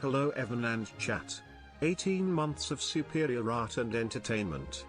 Hello Evan and chat. 18 months of superior art and entertainment.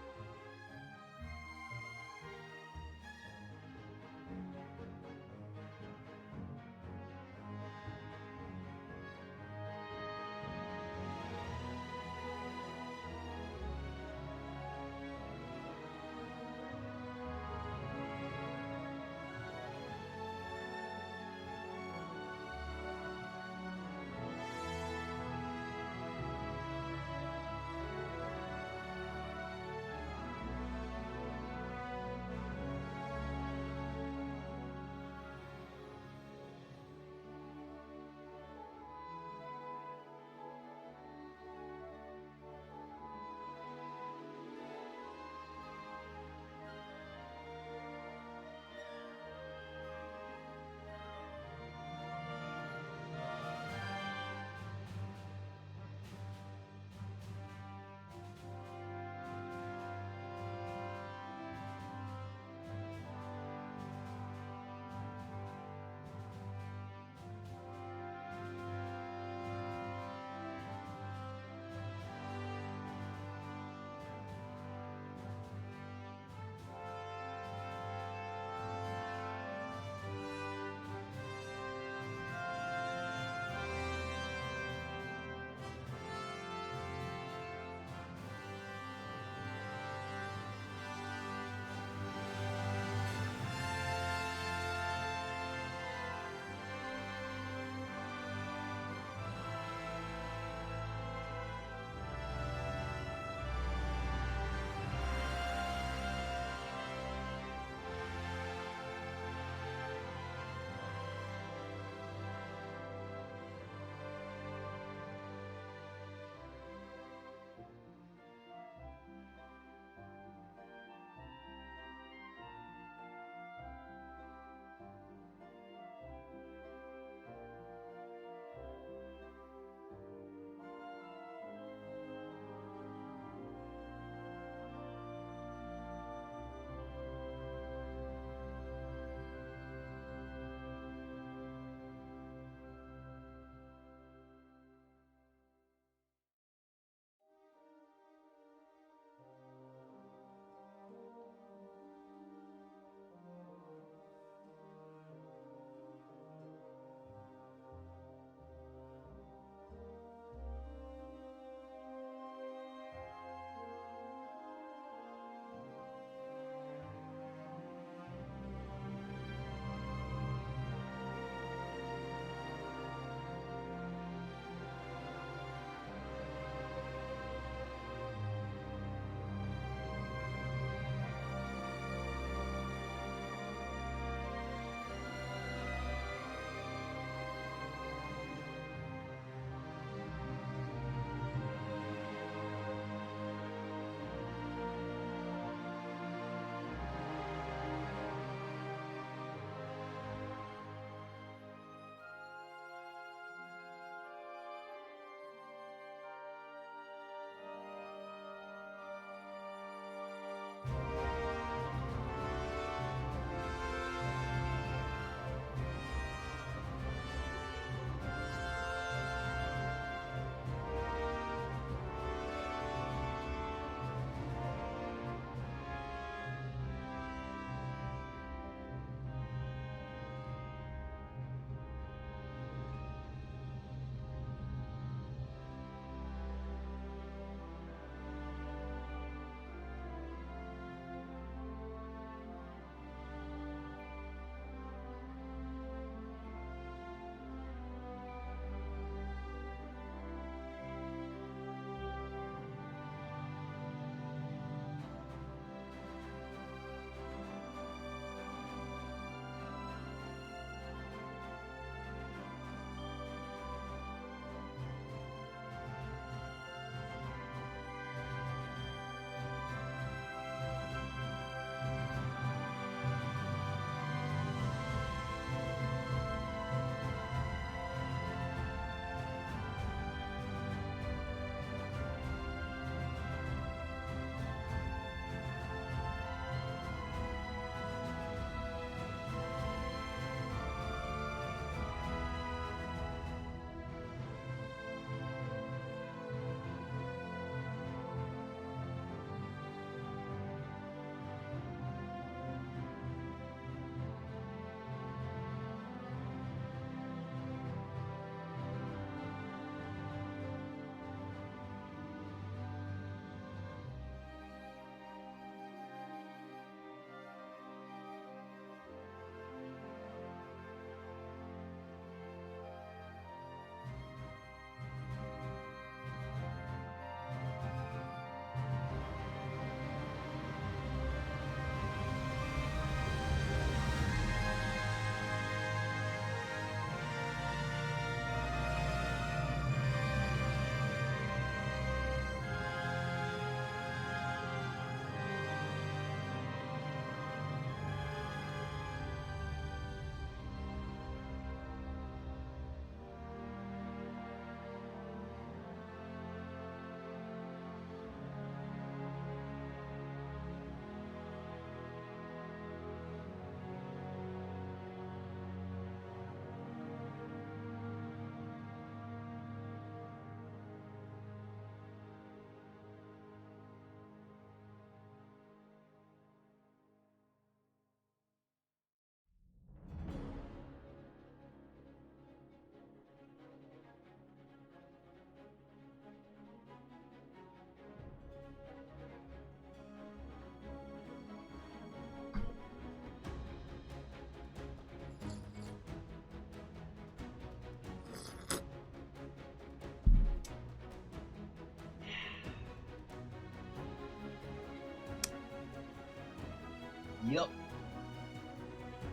Yep.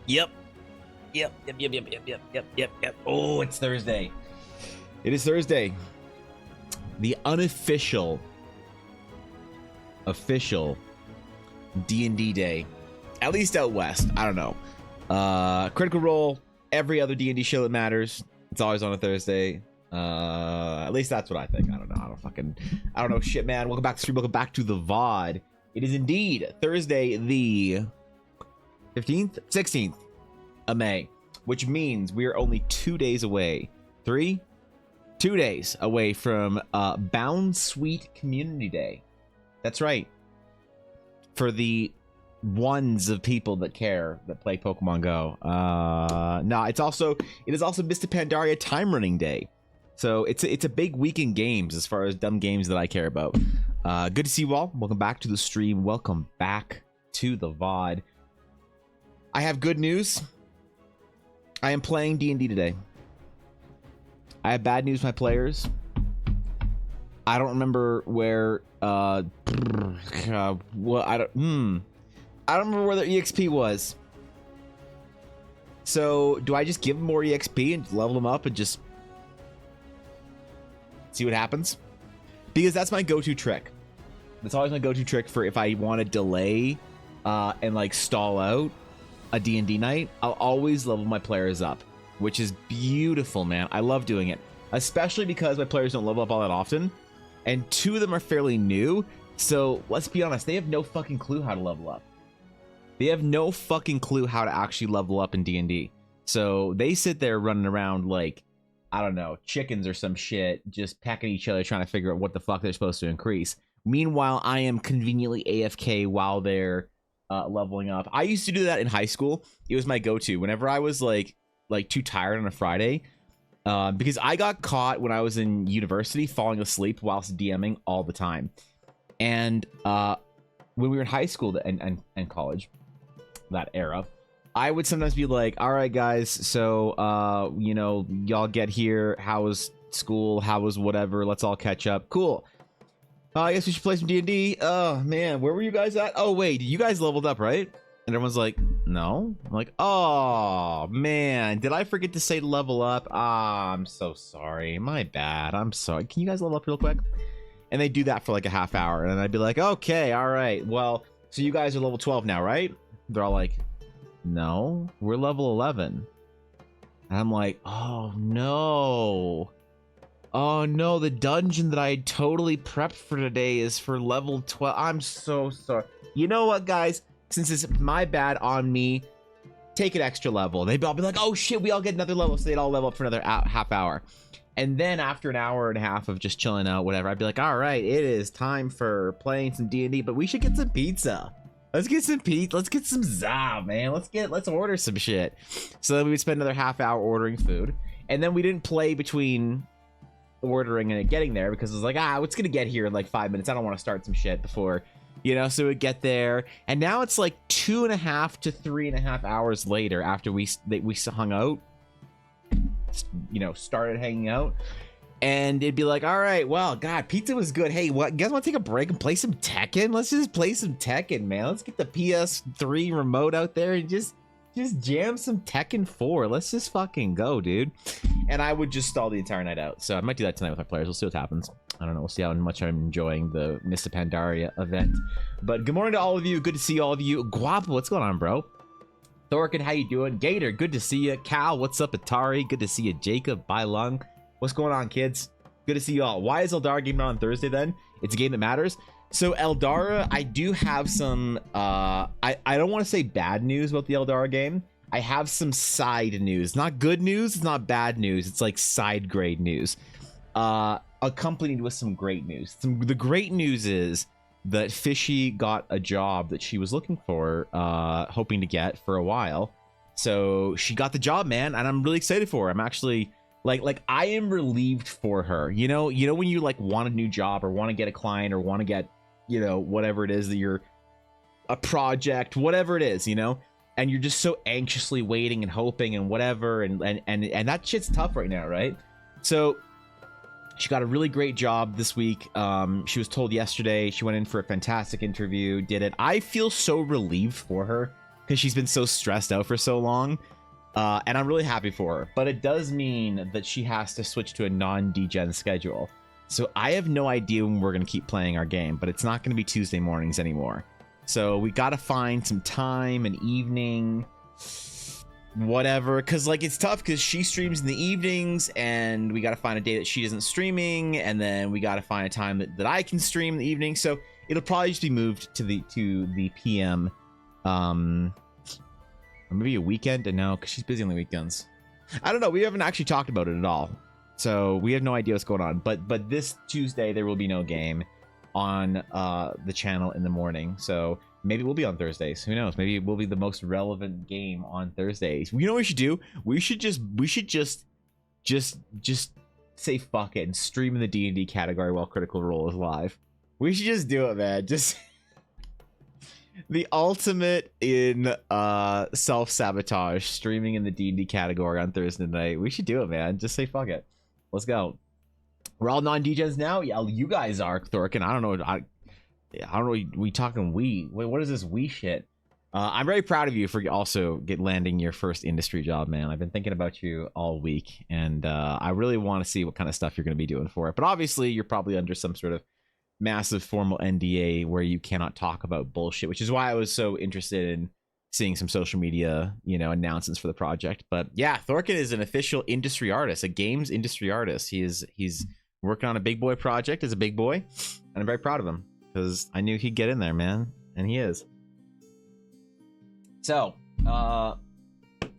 Yep. Yep. Yep. Yep. Yep. Yep. Yep. Yep. Yep. Yep. Oh, it's Thursday. It is Thursday. The official D&D day. At least out west. I don't know. Critical Role, every other D&D show that matters. It's always on a Thursday. At least that's what I think. I don't know. I don't know shit, man. Welcome back to the stream. Welcome back to the VOD. It is indeed Thursday, the 15th, 16th of May, which means we are only 2 days away. 2 days away from Bound Sweet Community Day. That's right. For the ones of people that care, that play Pokemon Go. No, it is also Mr. Pandaria Time Running Day. So it's a big week in games as far as dumb games that I care about. Good to see you all. Welcome back to the stream. Welcome back to the VOD. I have good news. I am playing D&D today. I have bad news, my players. I don't remember where I don't remember where the EXP was. So do I just give them more EXP and level them up and just see what happens? Because that's my go-to trick. That's always my go-to trick for if I want to delay and like stall out a D&D night. I'll always level my players up, which is beautiful, man. I love doing it, especially because my players don't level up all that often, and 2 of them are fairly new. So let's be honest, they have no fucking clue how to level up. They have no fucking clue how to actually level up in D&D. So they sit there running around like, I don't know, chickens or some shit, just pecking each other, trying to figure out what the fuck they're supposed to increase. Meanwhile, I am conveniently AFK while they're leveling up. I used to do that in high school. It was my go-to whenever I was like too tired on a Friday, because I got caught when I was in university falling asleep whilst DMing all the time. And when we were in high school and college, that era, I would sometimes be like, all right, guys, so, you know, y'all get here. How was school? How was whatever? Let's all catch up. Cool. I guess we should play some D&D. Oh, man, where were you guys at? Oh, wait, you guys leveled up, right? And everyone's like, no. I'm like, oh, man, did I forget to say level up? Ah, I'm so sorry. My bad. I'm sorry. Can you guys level up real quick? And they do that for like a half hour. And I'd be like, okay, all right. Well, so you guys are level 12 now, right? They're all like, no, we're level 11. And I'm like, oh no. Oh no, the dungeon that I totally prepped for today is for level 12. I'm so sorry. You know what, guys? Since it's my bad on me, take an extra level. They'd all be like, oh shit, we all get another level. So they'd all level up for another half hour. And then after an hour and a half of just chilling out, whatever, I'd be like, all right, it is time for playing some D&D, but we should get some pizza. Let's get some pizza. Let's get some za, man. Let's order some shit. So then we would spend another half hour ordering food. And then we didn't play between ordering and it getting there because it was like, it's gonna get here in like 5 minutes. I don't want to start some shit before, you know, so we'd get there. And now it's like 2.5 to 3.5 hours later after we hung out, you know, started hanging out. And it'd be like, all right, well, God, pizza was good. Hey, what, you guys want to take a break and play some Tekken? Let's just play some Tekken, man. Let's get the PS3 remote out there and just jam some Tekken 4. Let's just fucking go, dude. And I would just stall the entire night out. So I might do that tonight with my players. We'll see what happens. I don't know. We'll see how much I'm enjoying the Mr. Pandaria event. But good morning to all of you. Good to see all of you. Guapo, what's going on, bro? Thorkin, how you doing? Gator, good to see you. Cal, what's up? Atari, good to see you. Jacob, Bai Lung. What's going on, kids? Good to see you all. Why is Eldara game not on Thursday then? It's a game that matters. So Eldara, I do have some I don't want to say bad news about the Eldara game. I have some side news. Not good news, it's not bad news. It's like side grade news. Accompanied with some great news. The great news is that Fishy got a job that she was looking for, hoping to get for a while. So she got the job, man, and I'm really excited for her. I'm actually like I am relieved for her. You know when you like want a new job or want to get a client or want to get, you know, whatever it is that you're, a project, whatever it is, you know, and you're just so anxiously waiting and hoping and whatever, and that shit's tough right now, right? So she got a really great job this week. She was told yesterday. She went in for a fantastic interview, did it. I feel so relieved for her. because she's been so stressed out for so long. And I'm really happy for her. But it does mean that she has to switch to a non-degen schedule. So I have no idea when we're going to keep playing our game, but it's not going to be Tuesday mornings anymore. So we got to find some time, an evening, whatever. Because, like, it's tough because she streams in the evenings, and we got to find a day that she isn't streaming, and then we got to find a time that I can stream in the evening. So it'll probably just be moved to the PM. Or maybe a weekend. No, because she's busy on the weekends. I don't know. We haven't actually talked about it at all. So we have no idea what's going on. But this Tuesday, there will be no game on the channel in the morning. So maybe we'll be on Thursdays. Who knows? Maybe it will be the most relevant game on Thursdays. You know what we should do? We should just say fuck it and stream in the D&D category while Critical Role is live. We should just do it, man. Just the ultimate in self-sabotage, streaming in the D&D category on Thursday night. We should do it, man. Just say fuck it. Let's go. We're all non-degens now? Yeah, you guys are, Thorkin. I don't know. I don't know. We talking we. Wait, what is this we shit? I'm very proud of you for also landing your first industry job, man. I've been thinking about you all week, and I really want to see what kind of stuff you're going to be doing for it. But obviously, you're probably under some sort of massive formal NDA where you cannot talk about bullshit, which is why I was so interested in seeing some social media, announcements for the project. But yeah, Thorkin is an official industry artist, a games industry artist. He's working on a big boy project as a big boy, and I'm very proud of him because I knew he'd get in there, man, and he is. So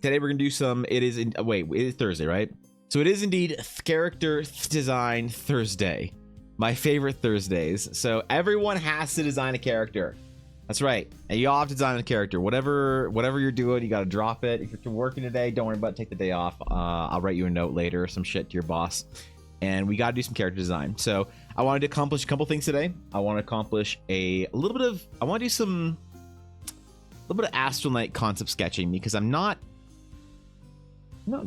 today we're gonna do some. It is Thursday, right? So it is indeed character design Thursday. My favorite Thursdays. So everyone has to design a character. That's right. And you all have to design a character. Whatever you're doing, you got to drop it. If you're working today, don't worry about it. Take the day off. I'll write you a note later, some shit to your boss. And we got to do some character design. So I wanted to accomplish a couple things today. I want to accomplish I want to do a little bit of Astral Knight concept sketching because I'm not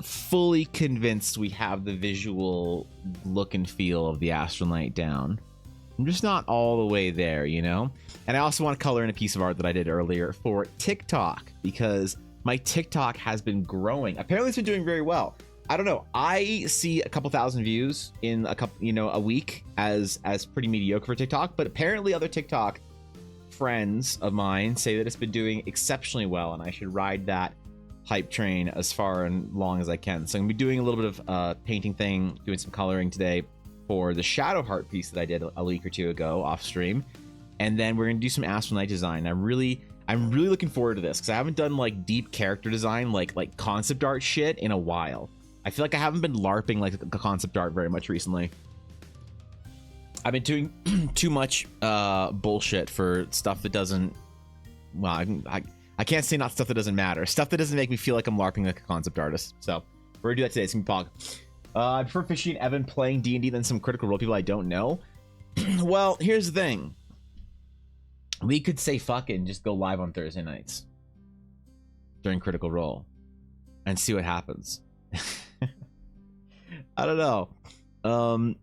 fully convinced we have the visual look and feel of the Astral Knight down. I'm just not all the way there, And I also want to color in a piece of art that I did earlier for TikTok because my TikTok has been growing. Apparently it's been doing very well. I don't know. I see a couple thousand views in a week as pretty mediocre for TikTok, but apparently other TikTok friends of mine say that it's been doing exceptionally well and I should ride that hype train as far and long as I can. So I'm gonna be doing a little bit of painting thing, doing some coloring today for the Shadowheart piece that I did a week or two ago off stream, and then we're gonna do some Astral Knight design. I'm really looking forward to this because I haven't done like deep character design, like concept art shit in a while. I feel like I haven't been LARPing like concept art very much recently. I've been doing too much bullshit for stuff that doesn't. Well, I can't say not stuff that doesn't matter. Stuff that doesn't make me feel like I'm LARPing like a concept artist. So we're gonna do that today. It's gonna be Pog. I prefer Fishy and Evan playing D&D than some Critical Role people I don't know. Well, here's the thing. We could say fuck it and just go live on Thursday nights during Critical Role and see what happens. I don't know.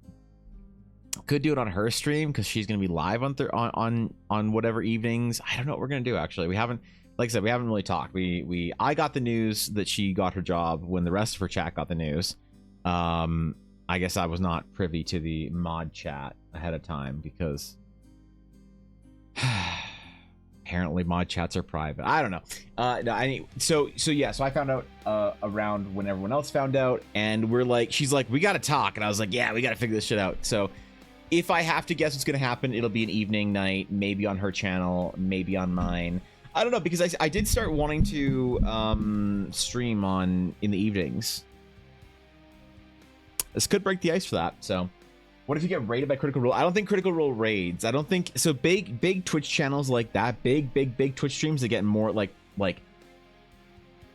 Could do it on her stream because she's gonna be live on whatever evenings. I don't know what we're gonna do actually. We haven't, like I said, we haven't really talked. I got the news that she got her job when the rest of her chat got the news. I guess I was not privy to the mod chat ahead of time because apparently mod chats are private. I don't know. So I found out around when everyone else found out, and she's like, we gotta talk, and I was like, yeah, we gotta figure this shit out. So if I have to guess what's gonna happen, it'll be an evening night, maybe on her channel, maybe on mine. I don't know, because I did start wanting to stream in the evenings. This could break the ice for that. So what if you get raided by Critical Role? I don't think Critical Role raids. I don't think so. Big Twitch channels like that, big Twitch streams that get more like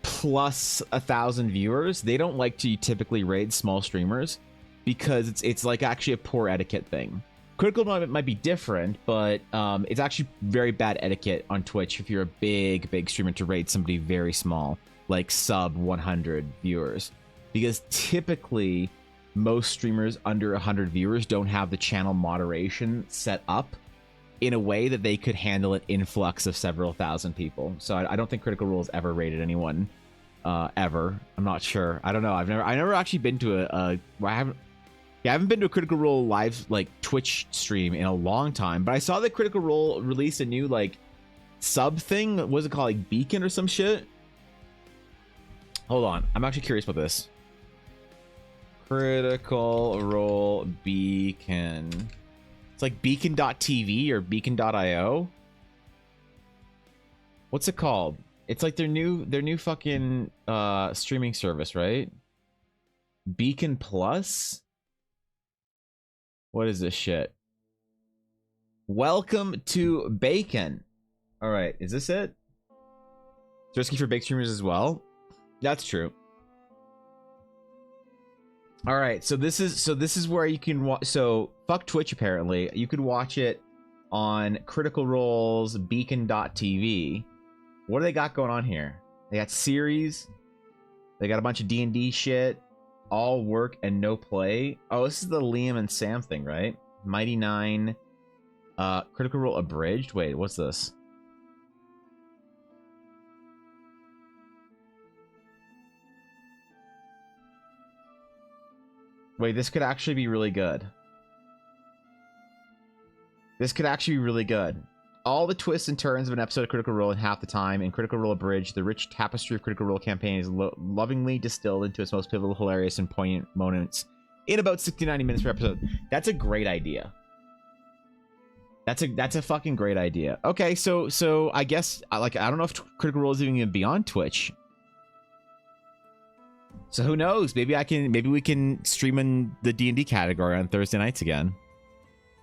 plus 1,000 viewers. They don't like to typically raid small streamers because it's like actually a poor etiquette thing. Critical Role might be different, but it's actually very bad etiquette on Twitch if you're a big streamer to raid somebody very small, like sub 100 viewers, because typically most streamers under 100 viewers don't have the channel moderation set up in a way that they could handle an influx of several thousand people. So I don't think Critical Role has ever rated anyone ever. I'm not sure. I don't know. I never actually been to I haven't been to a Critical Role live like Twitch stream in a long time. But I saw that Critical Role released a new like sub thing. What was it called? Like Beacon or some shit? Hold on. I'm actually curious about this. Critical Role Beacon. It's like beacon.tv or beacon.io. What's it called? It's like their new fucking streaming service, right? Beacon Plus? What is this shit? Welcome to Bacon. All right, is this it? It's risky for big streamers as well. That's true. All right, so this is where you can watch. So fuck Twitch. Apparently, you could watch it on Critical Role's Beacon.tv. What do they got going on here? They got series. They got a bunch of D&D shit. All work and no play. Oh, this is the Liam and Sam thing, right? Mighty Nine. Critical Role abridged. Wait, what's this? Wait, this could actually be really good. This could actually be really good. All the twists and turns of an episode of Critical Role in half the time. In Critical Role Abridged, the rich tapestry of Critical Role campaign is lovingly distilled into its most pivotal, hilarious, and poignant moments in about 60-90 minutes per episode. That's a great idea. That's a fucking great idea. Okay, so I guess like I don't know if Critical Role is even gonna be on Twitch. So who knows? Maybe we can stream in the D&D category on Thursday nights again.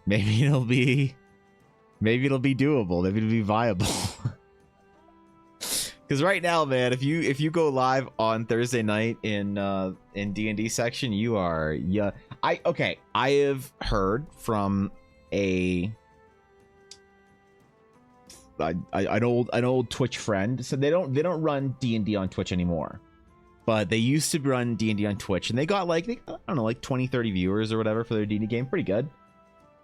Maybe it'll be doable. Maybe it'll be viable. Because right now, man, if you go live on Thursday night in D&D section, you are I have heard from an old Twitch friend. So they don't run D&D on Twitch anymore. But they used to run D&D on Twitch, and they got like, I don't know, like 20, 30 viewers or whatever for their D&D game. Pretty good.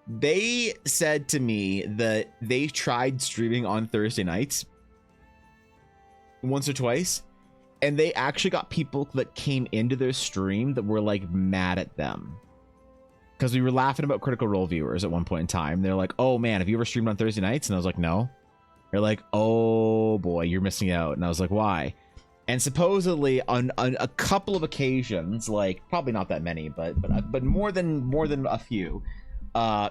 They said to me that they tried streaming on Thursday nights once or twice, and they actually got people that came into their stream that were like mad at them. Because we were laughing about Critical Role viewers at one point in time. They're like, oh man, have you ever streamed on Thursday nights? And I was like, no. They're like, oh boy, you're missing out. And I was like, why? And supposedly on a couple of occasions, like probably not that many, but more than a few,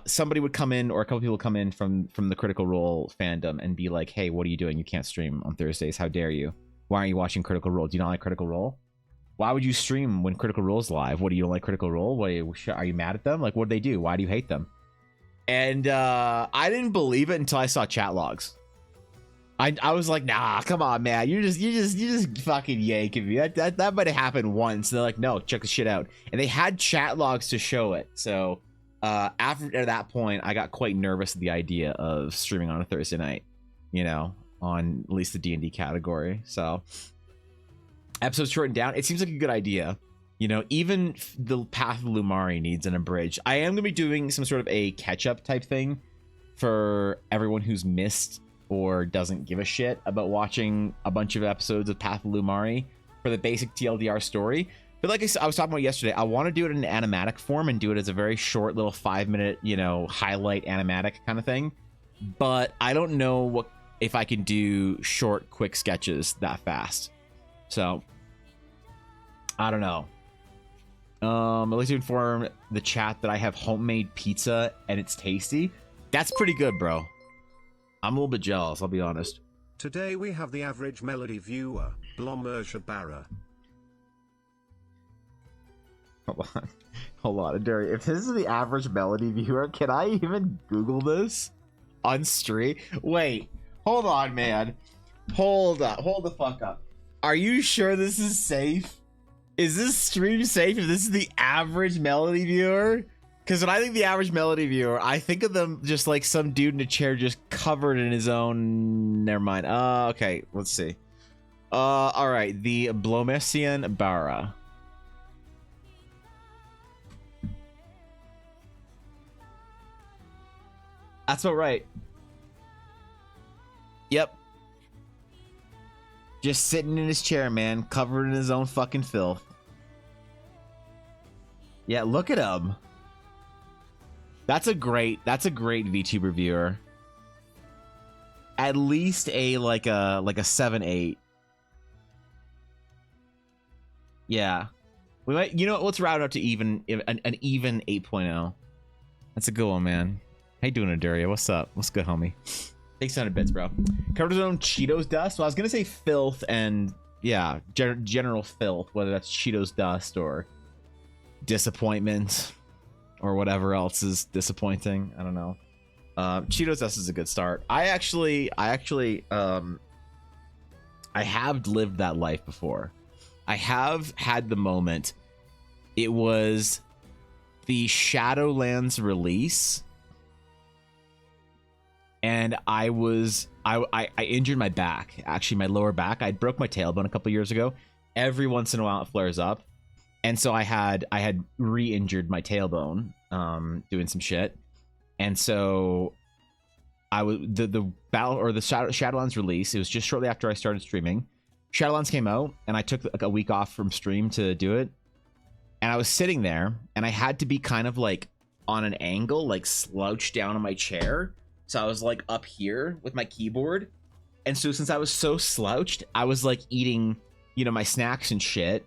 somebody would come in, or a couple people come in from the Critical Role fandom and be like, hey, what are you doing? You can't stream on Thursdays. How dare you? Why aren't you watching Critical Role? Do you not like Critical Role? Why would you stream when Critical Role's live? What, do you don't like Critical Role? Are you mad at them? Like, what do they do? Why do you hate them? And I didn't believe it until I saw chat logs. I was like, nah, come on, man. You just fucking yanking me. That might have happened once. And they're like, no, check the shit out. And they had chat logs to show it. So after that point, I got quite nervous at the idea of streaming on a Thursday night, you know, on at least the D&D category. So episodes shortened down. It seems like a good idea. You know, even the Path of Lumari needs an abridged. I am going to be doing some sort of a catch-up type thing for everyone who's missed or doesn't give a shit about watching a bunch of episodes of Path of Lumari for the basic TLDR story. But like I was talking about yesterday, I want to do it in an animatic form and do it as a very short little 5-minute, you know, highlight animatic kind of thing. But I don't know if I can do short, quick sketches that fast. So I don't know. I'd like to inform the chat that I have homemade pizza and it's tasty. That's pretty good, bro. I'm a little bit jealous, I'll be honest. Today we have the average melody viewer, Blomerja Barra. Hold on, Derry. If this is the average melody viewer, can I even Google this on stream? Wait, hold on, man. Hold the fuck up. Are you sure this is safe? Is this stream safe if this is the average melody viewer? Because when I think the average melody viewer, I think of them just like some dude in a chair just covered in his own... Never mind. Okay, let's see. All right, the Blomesian Barra. That's about right. Yep. Just sitting in his chair, man, covered in his own fucking filth. Yeah, look at him. That's a great VTuber viewer. At least a like a 7-8. Yeah. We might, you know what, let's round up to even an even 8.0. That's a good one, man. How you doing, Aduria? What's up? What's good, homie? Takes 100 bits, bro. Covered his own Cheetos dust. Well, I was gonna say filth and yeah, general filth, whether that's Cheetos dust or disappointment or whatever else is disappointing. I don't know. Cheetos dust is a good start. I have lived that life before. I have had the moment. It was the Shadowlands release, and I injured my back. Actually, my lower back. I broke my tailbone a couple years ago. Every once in a while, it flares up, and so I had re-injured my tailbone doing some shit, and so I was the battle or the Shadowlands release. It was just shortly after I started streaming. Shadowlands came out, and I took like a week off from stream to do it. And I was sitting there, and I had to be kind of like on an angle, like slouched down on my chair. So I was like up here with my keyboard. And so since I was so slouched, I was like eating, you know, my snacks and shit.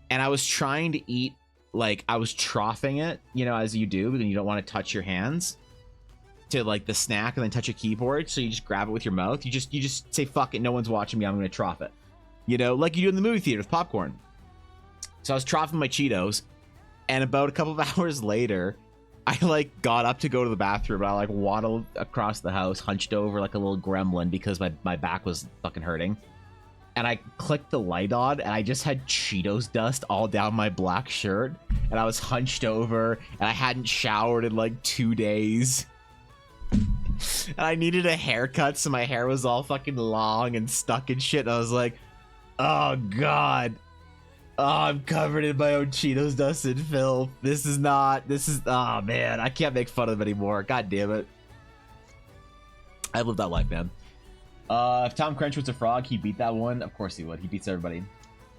And I was trying to eat, like I was troughing it, you know, as you do, but then you don't want to touch your hands to like the snack and then touch a keyboard. So you just grab it with your mouth. You just say, fuck it, no one's watching me, I'm going to trough it. You know, like you do in the movie theater with popcorn. So I was troughing my Cheetos, and about a couple of hours later, I like got up to go to the bathroom, and I like waddled across the house, hunched over like a little gremlin because my back was fucking hurting. And I clicked the light on, and I just had Cheetos dust all down my black shirt, and I was hunched over, and I hadn't showered in like 2 days. And I needed a haircut, so my hair was all fucking long and stuck and shit. And I was like, oh god. Oh, I'm covered in my own Cheetos dust and filth. Oh man, I can't make fun of them anymore. God damn it. I lived that life, man. If Tom Crunch was a frog, he'd beat that one. Of course he would. He beats everybody.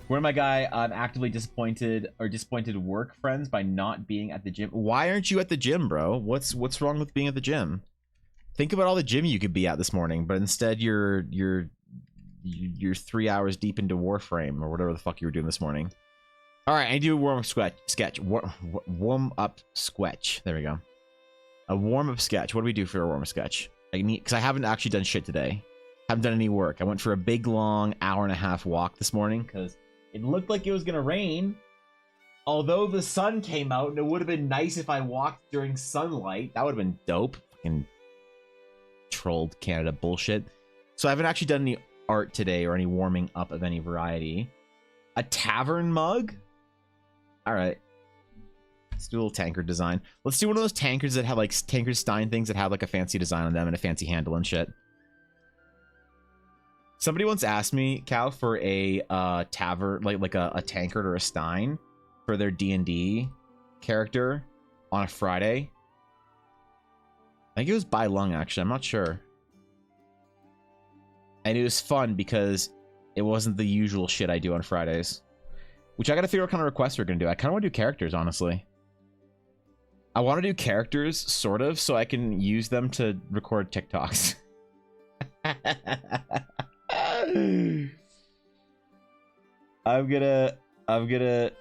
Where my guy, I'm actively disappointed work friends by not being at the gym. Why aren't you at the gym, bro? What's wrong with being at the gym? Think about all the gym you could be at this morning, but instead you're 3 hours deep into Warframe or whatever the fuck you were doing this morning. All right, I do a warm-up sketch. Warm-up sketch. There we go. A warm-up sketch. What do we do for a warm-up sketch? Because I haven't actually done shit today. Haven't done any work. I went for a big, long hour-and-a-half walk this morning because it looked like it was going to rain. Although the sun came out, and it would have been nice if I walked during sunlight. That would have been dope. Fucking trolled Canada bullshit. So I haven't actually done any art today or any warming up of any variety. A tavern mug? Alright. Let's do a little tankard design. Let's do one of those tankards that have like tankard Stein things that have like a fancy design on them and a fancy handle and shit. Somebody once asked me, Cal, for a tavern, like a tankard or a Stein for their D&D character on a Friday. I think it was Bai Lung, actually. I'm not sure. And it was fun because it wasn't the usual shit I do on Fridays. Which I gotta figure out what kind of requests we're gonna do. I kind of want to do characters, honestly. I want to do characters, sort of, so I can use them to record TikToks. I'm gonna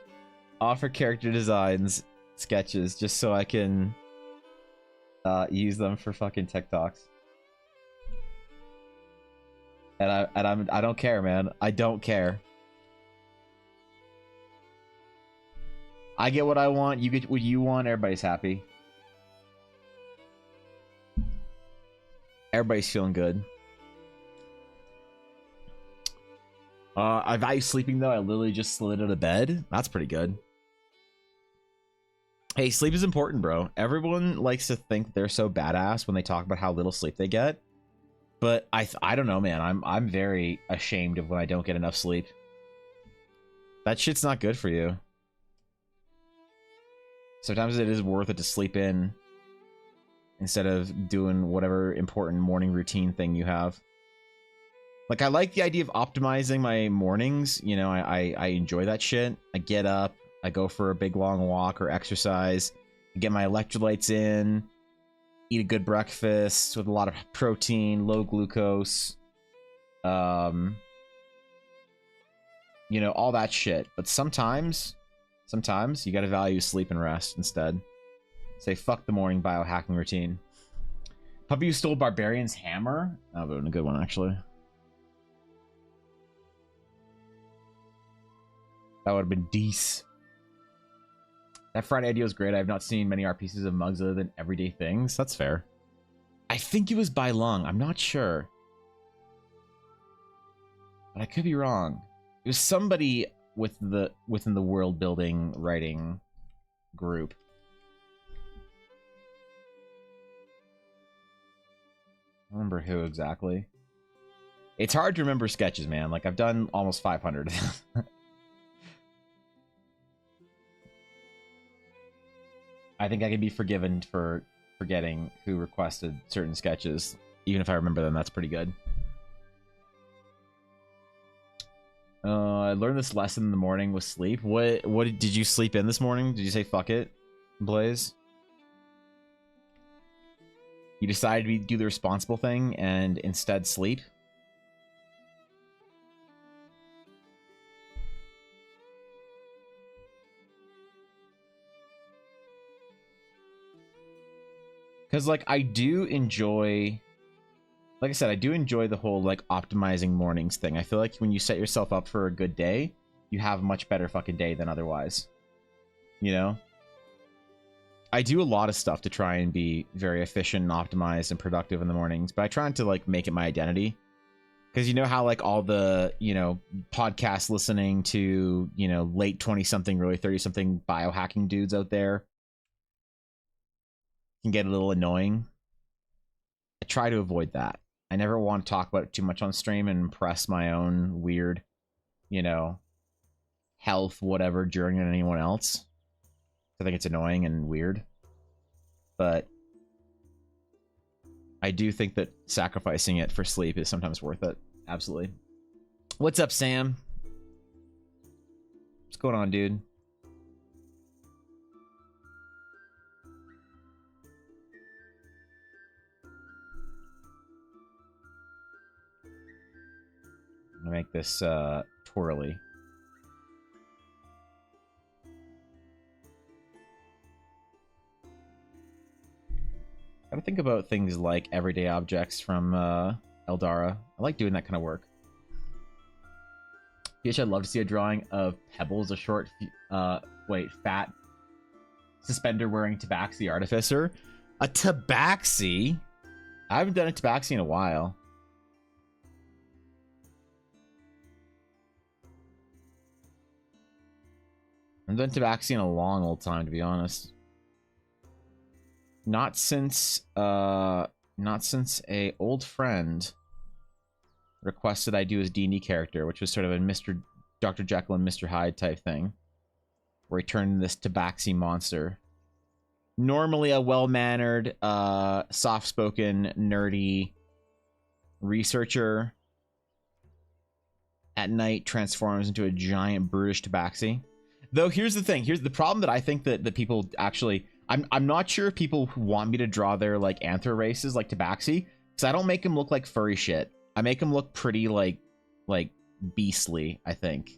offer character designs sketches just so I can use them for fucking TikToks. And I don't care, man. I don't care. I get what I want, you get what you want, everybody's happy. Everybody's feeling good. I value sleeping though. I literally just slid out of bed. That's pretty good. Hey, sleep is important, bro. Everyone likes to think they're so badass when they talk about how little sleep they get. But I don't know, man. I'm very ashamed of when I don't get enough sleep. That shit's not good for you. Sometimes it is worth it to sleep in instead of doing whatever important morning routine thing you have. Like, I like the idea of optimizing my mornings. You know, I enjoy that shit. I get up, I go for a big long walk or exercise, I get my electrolytes in, eat a good breakfast with a lot of protein, low glucose, you know, all that shit. But sometimes you gotta value sleep and rest instead. Say fuck the morning biohacking routine. Puppy who stole Barbarian's hammer? That would have been a good one, actually. That would have been decent. That Friday idea was great. I have not seen many art pieces of mugs other than everyday things. That's fair. I think it was by Lung. I'm not sure. But I could be wrong. It was somebody within the world building writing group. I don't remember who exactly. It's hard to remember sketches, man. Like, I've done almost 500 of them. I think I can be forgiven for forgetting who requested certain sketches. Even if I remember them, that's pretty good. I learned this lesson in the morning with sleep. What did you sleep in this morning? Did you say fuck it, Blaze? You decided to do the responsible thing and instead sleep? Because, like, I do enjoy... Like I said, I do enjoy the whole, like, optimizing mornings thing. I feel like when you set yourself up for a good day, you have a much better fucking day than otherwise. You know? I do a lot of stuff to try and be very efficient and optimized and productive in the mornings, but I try to, like, make it my identity. Because you know how, like, all the, you know, podcast listening to, you know, late 20-something, early 30-something biohacking dudes out there can get a little annoying. I try to avoid that. I never want to talk about it too much on stream and impress my own weird, you know, health, whatever, journey on anyone else. I think it's annoying and weird. But I do think that sacrificing it for sleep is sometimes worth it. Absolutely. What's up, Sam? What's going on, dude? I'm gonna make this twirly. Gotta think about things like everyday objects from Eldara. I like doing that kind of work. Bitch, I'd love to see a drawing of Pebbles, a short, fat suspender wearing Tabaxi artificer. A Tabaxi? I haven't done a Tabaxi in a while. I haven't done Tabaxi in a long old time, to be honest. Not since a old friend requested I do his D&D character, which was sort of a Dr. Jekyll and Mr. Hyde type thing, where he turned this Tabaxi monster. Normally a well-mannered, soft-spoken, nerdy researcher at night transforms into a giant brutish Tabaxi. Though here's the thing, here's the problem that I think that people actually... I'm not sure if people who want me to draw their, like, anthro races like Tabaxi, because I don't make them look like furry shit. I make them look pretty, like beastly, I think.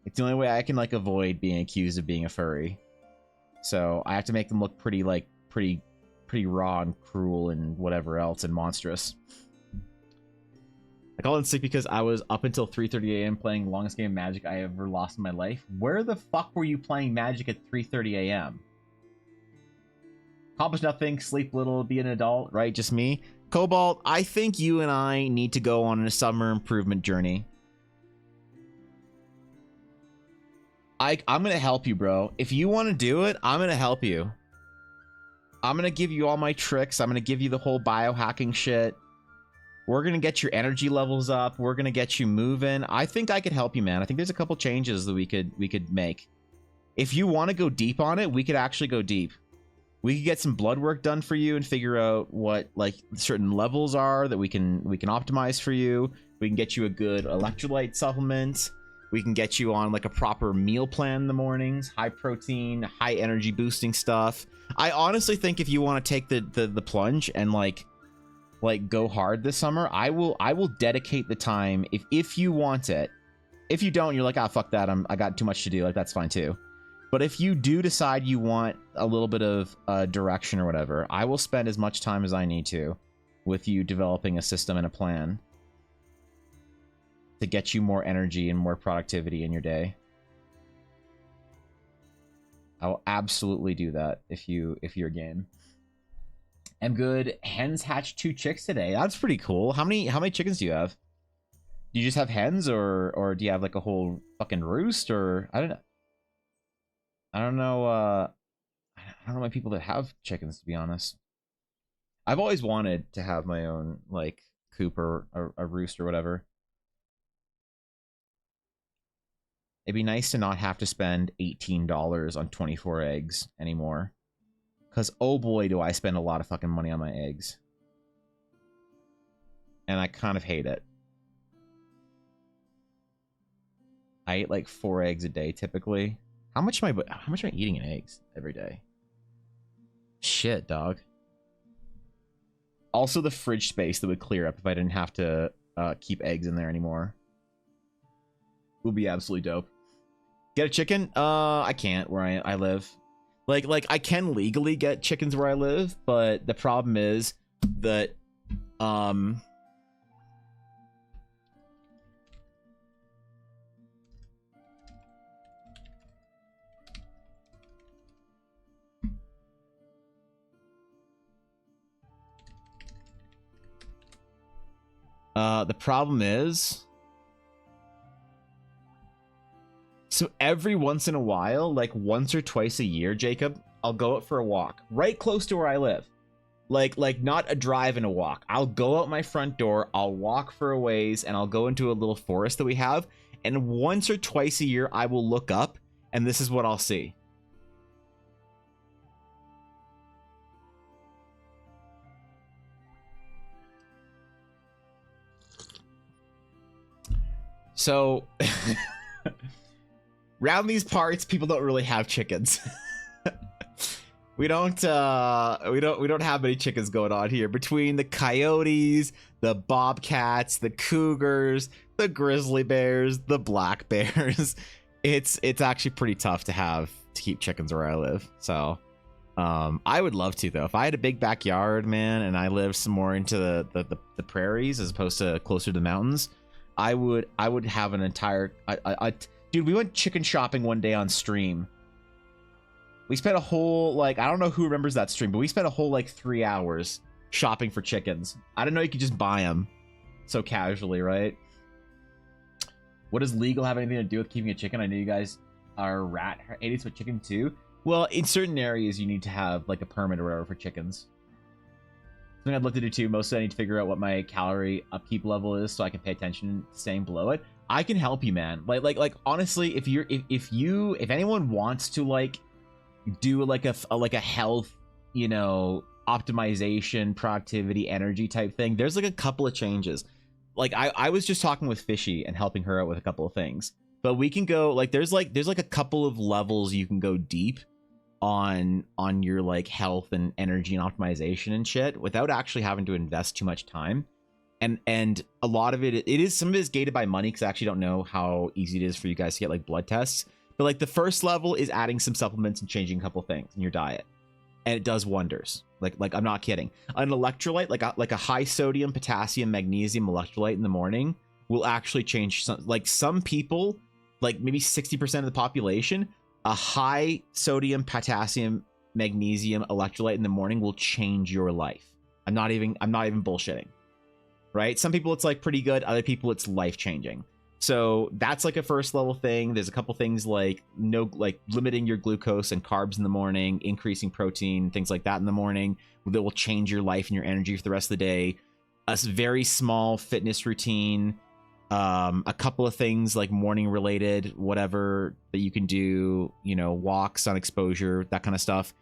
It's the only way I can, like, avoid being accused of being a furry. So I have to make them look pretty, like, pretty raw and cruel and whatever else and monstrous. I call it sick because I was up until 3:30 a.m. playing the longest game of Magic I ever lost in my life. Where the fuck were you playing Magic at 3:30 a.m.? Accomplish nothing, sleep little, be an adult, right? Just me. Cobalt, I think you and I need to go on a summer improvement journey. I'm gonna help you, bro. If you want to do it, I'm gonna help you. I'm gonna give you all my tricks. I'm gonna give you the whole biohacking shit. We're gonna get your energy levels up. We're gonna get you moving. I think I could help you, man. I think there's a couple changes that we could make. If you want to go deep on it, we could actually go deep. We could get some blood work done for you and figure out what like certain levels are that we can optimize for you. We can get you a good electrolyte supplement. We can get you on like a proper meal plan in the mornings, high protein, high energy boosting stuff. I honestly think if you want to take the plunge and like go hard this summer, I will dedicate the time if you want it. If you don't, you're like, ah, fuck that. I got too much to do. Like, that's fine too. But if you do decide you want a little bit of direction or whatever, I will spend as much time as I need to with you developing a system and a plan to get you more energy and more productivity in your day. I will absolutely do that if you're game. I'm good. Hens hatched 2 chicks today. That's pretty cool. How many chickens do you have? Do you just have hens or do you have like a whole fucking roost? Or I don't know. I don't know my people that have chickens, to be honest. I've always wanted to have my own like coop or a roost or whatever. It'd be nice to not have to spend $18 on 24 eggs anymore. Because, oh boy, do I spend a lot of fucking money on my eggs. And I kind of hate it. I eat like 4 eggs a day, typically. How much am I eating in eggs every day? Shit, dog. Also, the fridge space that would clear up if I didn't have to keep eggs in there anymore would be absolutely dope. Get a chicken? I can't where I live. Like I can legally get chickens where I live, but the problem is that the problem is, so every once in a while, like once or twice a year, Jacob, I'll go out for a walk right close to where I live. Like not a drive and a walk. I'll go out my front door, I'll walk for a ways, and I'll go into a little forest that we have. And once or twice a year, I will look up, and this is what I'll see. So, round these parts, people don't really have chickens. we don't have many chickens going on here. Between the coyotes, the bobcats, the cougars, the grizzly bears, the black bears, it's actually pretty tough to keep chickens where I live. So, I would love to though. If I had a big backyard, man, and I lived some more into the prairies as opposed to closer to the mountains, I would have an entire dude, we went chicken shopping one day on stream. We spent a whole, like, I don't know who remembers that stream, but we spent a whole like 3 hours shopping for chickens. I didn't know you could just buy them so casually, right? What does legal have anything to do with keeping a chicken? I know you guys are rat idiots with chicken too. Well, in certain areas you need to have like a permit or whatever for chickens. Something I'd love to do too. Mostly I need to figure out what my calorie upkeep level is so I can pay attention to staying below it. I can help you, man. Like honestly, if anyone wants to like do like a health, you know, optimization, productivity, energy type thing, there's like a couple of changes. Like I was just talking with Fishy and helping her out with a couple of things. But we can go like there's like a couple of levels you can go deep on your like health and energy and optimization and shit without actually having to invest too much time. And a lot of it is, some of it is gated by money, because I actually don't know how easy it is for you guys to get like blood tests. But like the first level is adding some supplements and changing a couple things in your diet, and it does wonders. Like I'm not kidding. An electrolyte, like a high sodium, potassium, magnesium electrolyte in the morning will actually change some people, like maybe 60% of the population, a high sodium, potassium, magnesium electrolyte in the morning will change your life. I'm not even bullshitting. Right? Some people it's like pretty good, other people it's life-changing. So that's like a first level thing. There's a couple things like limiting your glucose and carbs in the morning, increasing protein, things like that in the morning that will change your life and your energy for the rest of the day. A very small fitness routine, a couple of things like morning related, whatever that you can do, you know, walks, sun exposure, that kind of stuff.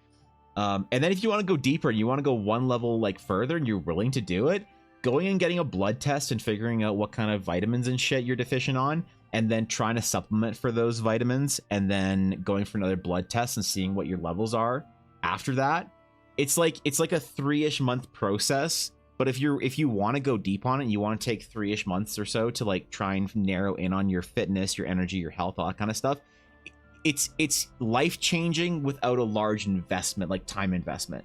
And then if you want to go deeper and you want to go one level like further and you're willing to do it, going and getting a blood test and figuring out what kind of vitamins and shit you're deficient on, and then trying to supplement for those vitamins, and then going for another blood test and seeing what your levels are after that. It's like a 3-ish month process. But if you want to go deep on it and you want to take 3-ish months or so to like try and narrow in on your fitness, your energy, your health, all that kind of stuff, it's life-changing without a large investment, like time investment.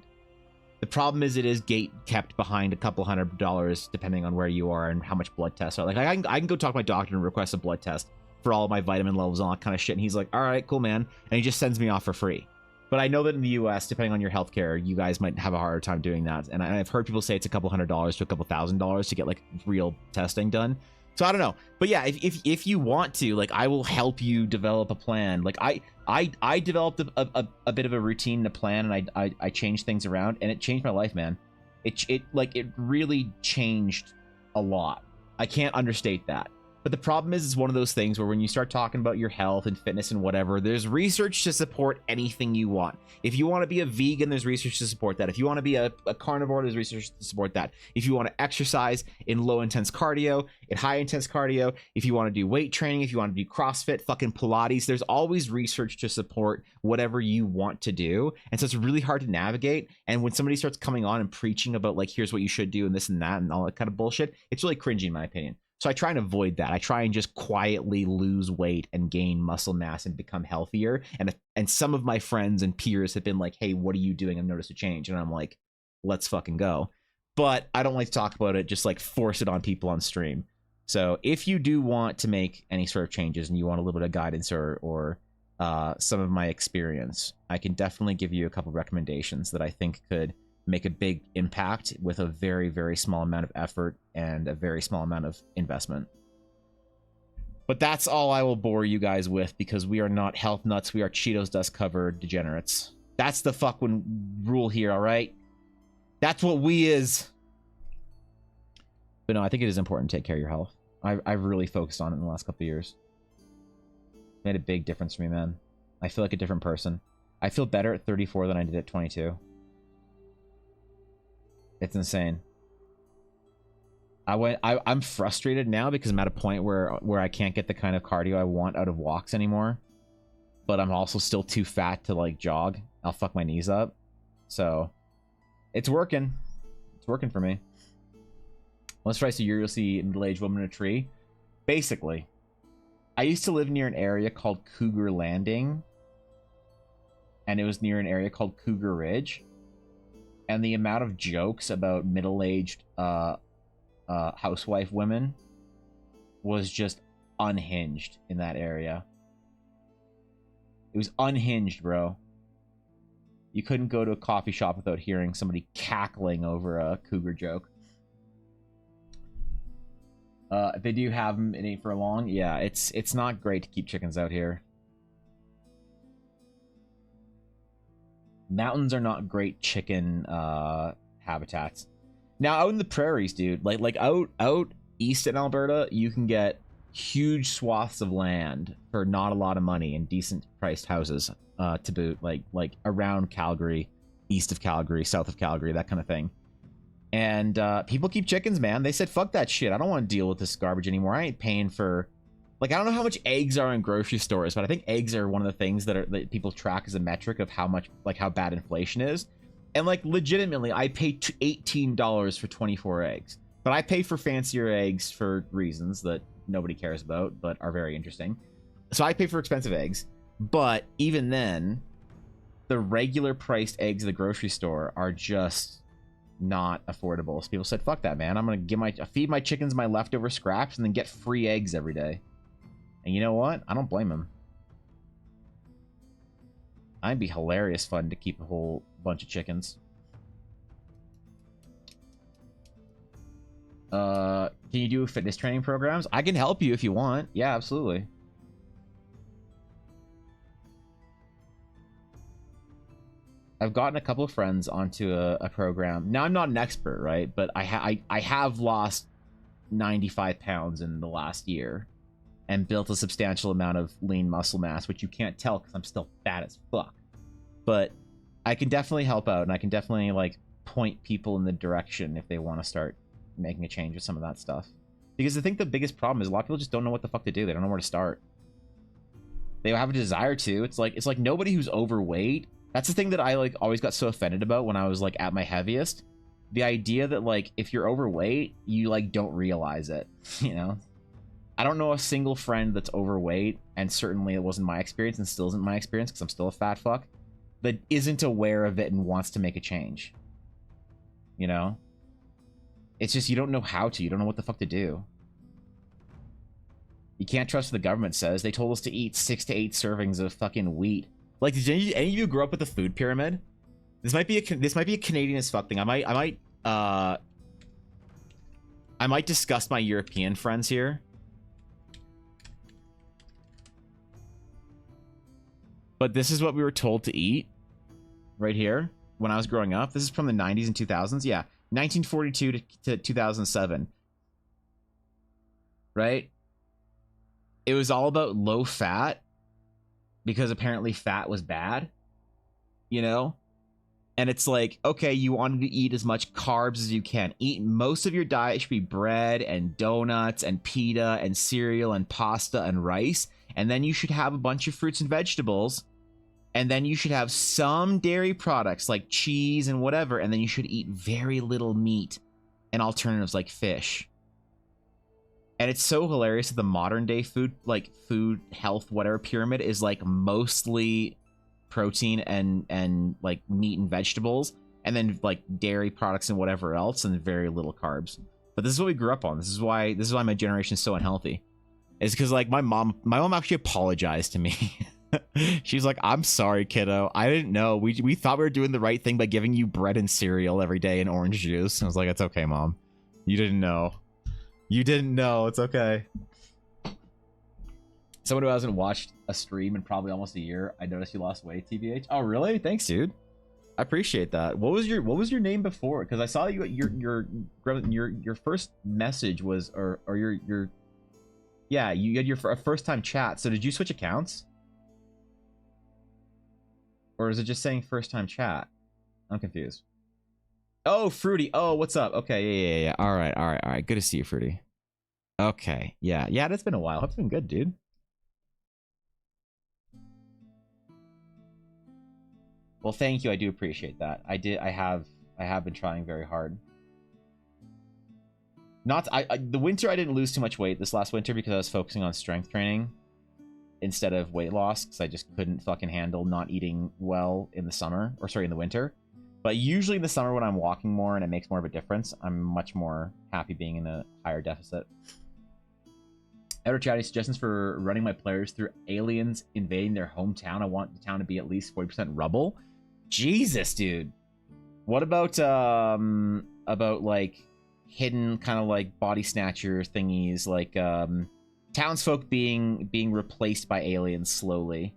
The problem is it is gate kept behind a couple $100 depending on where you are and how much blood tests are. Like I can go talk to my doctor and request a blood test for all of my vitamin levels and all that kind of shit, and he's like, all right, cool, man, and he just sends me off for free. But I know that in the US, depending on your healthcare, you guys might have a harder time doing that. And I've heard people say it's a couple $100 to a couple $1,000 to get like real testing done. So I don't know. But yeah, if you want to, like, I will help you develop a plan. Like I developed a bit of a routine and a plan, and I changed things around, and it changed my life, man. It really changed a lot. I can't understate that. But the problem is, it's one of those things where when you start talking about your health and fitness and whatever, there's research to support anything you want. If you want to be a vegan, there's research to support that. If you want to be a carnivore, there's research to support that. If you want to exercise in low-intense cardio, in high-intense cardio, if you want to do weight training, if you want to do CrossFit, fucking Pilates, there's always research to support whatever you want to do. And so it's really hard to navigate. And when somebody starts coming on and preaching about, like, here's what you should do and this and that and all that kind of bullshit, it's really cringy in my opinion. So I try and avoid that. I try and just quietly lose weight and gain muscle mass and become healthier. And some of my friends and peers have been like, hey, what are you doing? I've noticed a change. And I'm like, let's fucking go. But I don't like to talk about it, just like force it on people on stream. So if you do want to make any sort of changes and you want a little bit of guidance or some of my experience, I can definitely give you a couple recommendations that I think could make a big impact with a very, very small amount of effort and a very small amount of investment. But that's all I will bore you guys with, because we are not health nuts. We are Cheetos dust covered degenerates. That's the fucking rule here, all right? That's what we is. But no, I think it is important to take care of your health. I've really focused on it in the last couple of years. It made a big difference for me, man. I feel like a different person. I feel better at 34 than I did at 22. It's insane. I'm frustrated now because I'm at a point where I can't get the kind of cardio I want out of walks anymore. But I'm also still too fat to like jog. I'll fuck my knees up. So it's working. It's working for me. Once twice a year you'll see a middle-aged woman in a tree. Basically, I used to live near an area called Cougar Landing. And it was near an area called Cougar Ridge. And the amount of jokes about middle-aged housewife women was just unhinged in that area. It was unhinged, bro. You couldn't go to a coffee shop without hearing somebody cackling over a cougar joke. If they do have them, it ain't for long. Yeah, it's not great to keep chickens out here. Mountains are not great chicken habitats. Now out in the prairies, dude, like out east in Alberta, you can get huge swaths of land for not a lot of money and decent priced houses to boot, like around Calgary, east of Calgary, south of Calgary, that kind of thing. And people keep chickens, man. They said, fuck that shit. I don't want to deal with this garbage anymore. I ain't paying for... Like, I don't know how much eggs are in grocery stores, but I think eggs are one of the things that people track as a metric of how much, like, how bad inflation is. And, like, legitimately, I pay $18 for 24 eggs. But I pay for fancier eggs for reasons that nobody cares about, but are very interesting. So I pay for expensive eggs. But even then, the regular priced eggs at the grocery store are just not affordable. So people said, fuck that, man. I'm going to feed my chickens my leftover scraps and then get free eggs every day. And you know what? I don't blame him. I'd be hilarious fun to keep a whole bunch of chickens. Can you do fitness training programs? I can help you if you want. Yeah, absolutely. I've gotten a couple of friends onto a program. Now, I'm not an expert, right? But I have lost 95 pounds in the last year. And built a substantial amount of lean muscle mass, which you can't tell because I'm still fat as fuck. But I can definitely help out, and I can definitely like point people in the direction if they want to start making a change with some of that stuff. Because I think the biggest problem is a lot of people just don't know what the fuck to do. They don't know where to start. They have a desire to. It's like nobody who's overweight. That's the thing that I like always got so offended about when I was like at my heaviest. The idea that like if you're overweight, you like don't realize it, you know? I don't know a single friend that's overweight, and certainly it wasn't my experience and still isn't my experience because I'm still a fat fuck, that isn't aware of it and wants to make a change. You know? It's just you don't know how to. You don't know what the fuck to do. You can't trust what the government says. They told us to eat 6 to 8 servings of fucking wheat. Like, did any of you grow up with the food pyramid? This might be a Canadian as fuck thing. I might discuss my European friends here. But this is what we were told to eat right here when I was growing up. This is from the 90s and 2000s. Yeah, 1942 to 2007. Right? It was all about low fat because apparently fat was bad, you know? And it's like, okay, you wanted to eat as much carbs as you can. Eat most of your diet should be bread and donuts and pita and cereal and pasta and rice. And then you should have a bunch of fruits and vegetables. And then you should have some dairy products like cheese and whatever. And then you should eat very little meat and alternatives like fish. And it's so hilarious that the modern day food, like food, health, whatever pyramid is like mostly protein and like meat and vegetables, and then like dairy products and whatever else, and very little carbs. But this is what we grew up on. This is why my generation is so unhealthy. It's because like my mom actually apologized to me. She's like, I'm sorry, kiddo. I didn't know. We thought we were doing the right thing by giving you bread and cereal every day and orange juice. And I was like, it's okay, Mom. You didn't know. You didn't know. It's okay. Someone who hasn't watched a stream in probably almost a year. I noticed you lost weight, TBH. Oh, really? Thanks, dude. I appreciate that. What was your name before? Because I saw your first message was or your yeah, you had your first time chat. So did you switch accounts? Or is it just saying first time chat? I'm confused. Oh, Fruity. Oh, what's up? Okay, yeah. All right. Good to see you, Fruity. Okay, yeah. That's been a while. It's been good, dude. Well, thank you. I do appreciate that. I have been trying very hard. The winter I didn't lose too much weight this last winter because I was focusing on strength training instead of weight loss because I just couldn't fucking handle not eating well in the winter. But usually in the summer when I'm walking more and it makes more of a difference, I'm much more happy being in a higher deficit. Outer chat, any suggestions for running my players through aliens invading their hometown? I want the town to be at least 40% rubble. Jesus, dude. What about like hidden kind of like body snatcher thingies, like townsfolk being replaced by aliens slowly,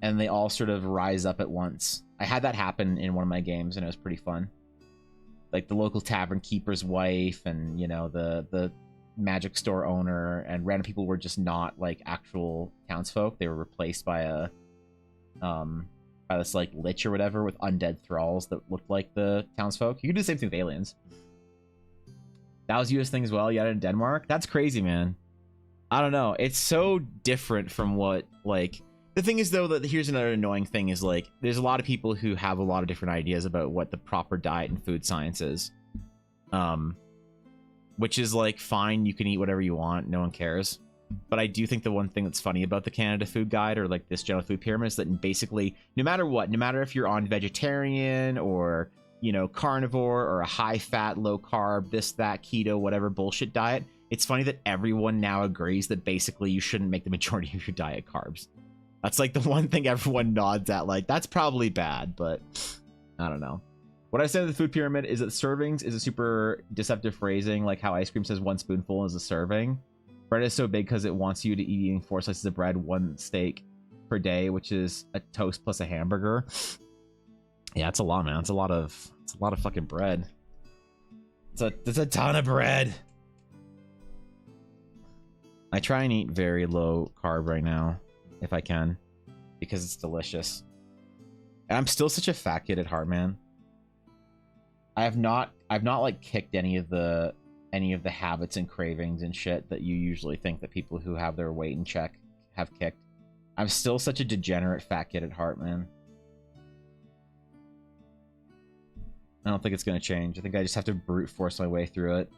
and they all sort of rise up at once. I had that happen in one of my games, and it was pretty fun. Like the local tavern keeper's wife, and you know the magic store owner, and random people were just not like actual townsfolk. They were replaced by by this like lich or whatever with undead thralls that looked like the townsfolk. You can do the same thing with aliens. That was a US thing as well. You had it in Denmark. That's crazy, man. I don't know. It's so different from what like. The thing is, though, that here's another annoying thing is, like, there's a lot of people who have a lot of different ideas about what the proper diet and food science is. Which is, like, fine. You can eat whatever you want. No one cares. But I do think the one thing that's funny about the Canada Food Guide or, like, this general food pyramid is that basically, no matter what, no matter if you're on vegetarian or, you know, carnivore or a high-fat, low-carb, this, that, keto, whatever bullshit diet, it's funny that everyone now agrees that basically you shouldn't make the majority of your diet carbs. That's like the one thing everyone nods at, like, that's probably bad, but I don't know. What I said to the food pyramid is that servings is a super deceptive phrasing, like how ice cream says 1 spoonful is a serving. Bread is so big because it wants you to eat eating 4 slices of bread, 1 steak per day, which is a toast plus a hamburger. Yeah, it's a lot, man. It's a lot of fucking bread. It's a ton of bread. I try and eat very low carb right now, if I can, because it's delicious. And I'm still such a fat kid at heart, man. I've not like kicked any of the habits and cravings and shit that you usually think that people who have their weight in check have kicked. I'm still such a degenerate fat kid at heart, man. I don't think it's gonna change. I think I just have to brute force my way through it.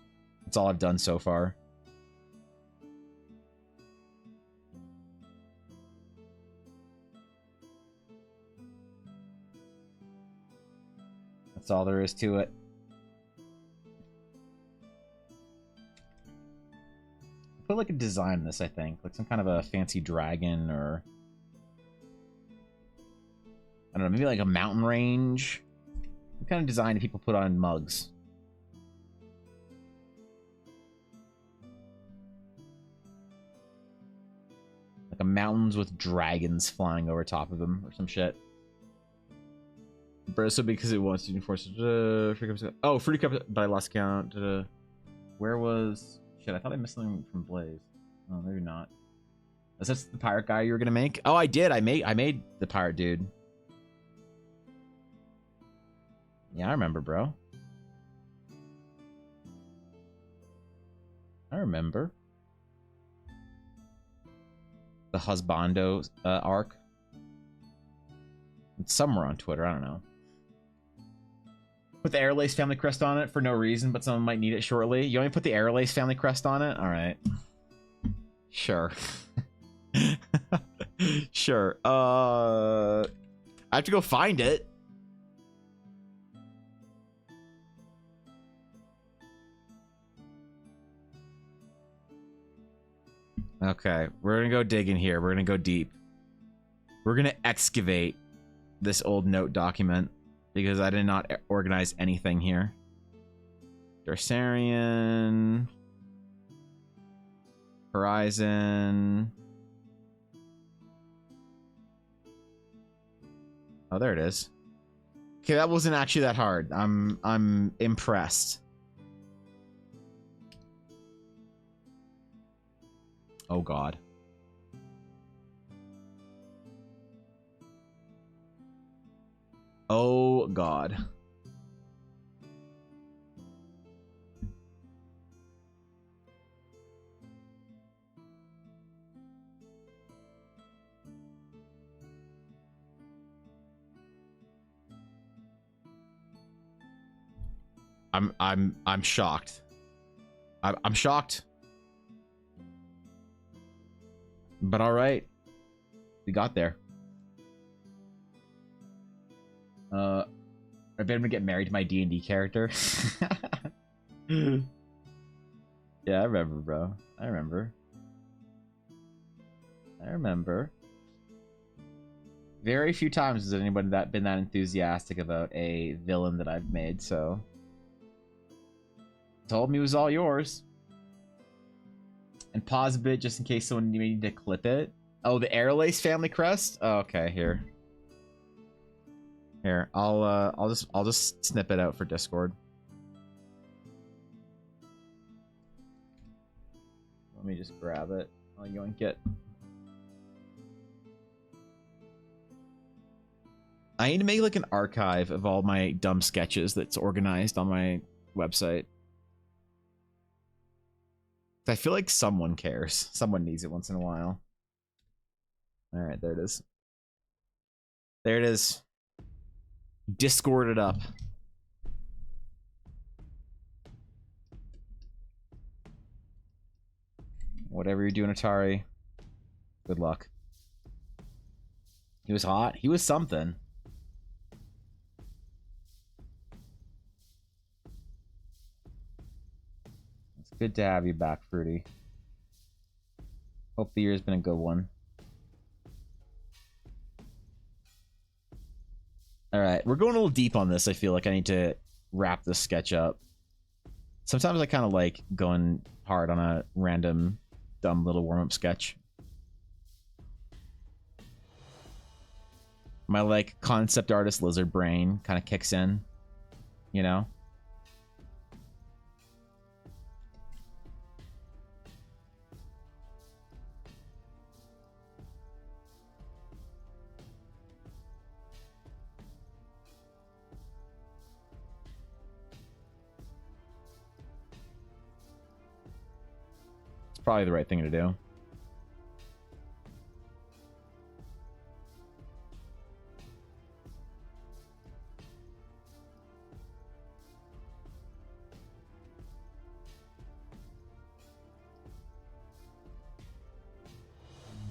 That's all I've done so far. That's all there is to it. Put like a design in this, I think. Like some kind of a fancy dragon or... I don't know, maybe like a mountain range. What kind of design do people put on mugs? Like a mountains with dragons flying over top of them or some shit. Bro, so because it wants to enforce oh, Fruity Cup, but I lost count. Where was... Shit, I thought I missed something from Blaze. Oh, maybe not. Is this the pirate guy you were gonna make? Oh, I did. I made the pirate dude. Yeah, I remember, bro. I remember. The Husbando arc. It's somewhere on Twitter, I don't know. Put the Airlace family crest on it for no reason, but someone might need it shortly. You want me to put the Airlace family crest on it? Alright. Sure. Sure. I have to go find it. Okay, we're gonna go digging here. We're gonna go deep. We're gonna excavate this old note document because I did not organize anything here. Dorsarian. Horizon. Oh, there it is. Okay, that wasn't actually that hard. I'm impressed. Oh god. Oh god. I'm shocked. I'm shocked. But all right, we got there. I bet I'm gonna get married to my D&D character. Yeah, I remember, bro. I remember. Very few times has anybody been that enthusiastic about a villain that I've made, so told me it was all yours. And pause a bit just in case someone needed to clip it. Oh, the Airlace family crest? Oh, okay, here. Here, I'll just snip it out for Discord. Let me just grab it. I'll yoink it. I need to make like an archive of all my dumb sketches that's organized on my website. I feel like someone cares. Someone needs it once in a while. All right, there it is. There it is. Discorded up. Whatever you're doing, Atari. Good luck. He was hot. He was something. It's good to have you back, Fruity. Hope the year's been a good one. Alright, we're going a little deep on this. I feel like I need to wrap this sketch up. Sometimes I kind of like going hard on a random, dumb little warm-up sketch. My, like, concept artist lizard brain kind of kicks in, you know? Probably the right thing to do.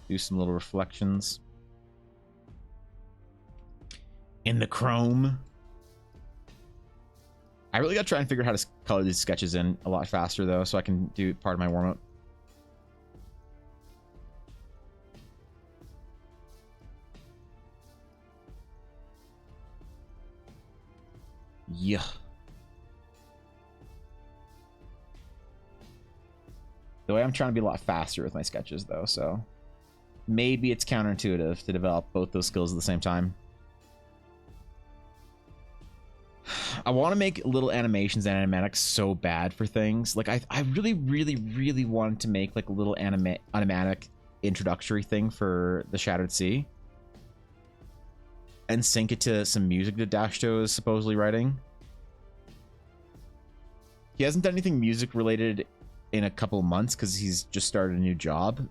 Do some little reflections. In the chrome. I really got to try and figure out how to color these sketches in a lot faster, though, so I can do part of my warm-up. Yeah. The way I'm trying to be a lot faster with my sketches, though, so maybe it's counterintuitive to develop both those skills at the same time. I want to make little animations and animatics so bad for things. Like, I really, really, really wanted to make, like, a little animatic introductory thing for the Shattered Sea. And sync it to some music that Dashto is supposedly writing. He hasn't done anything music-related in a couple months because he's just started a new job.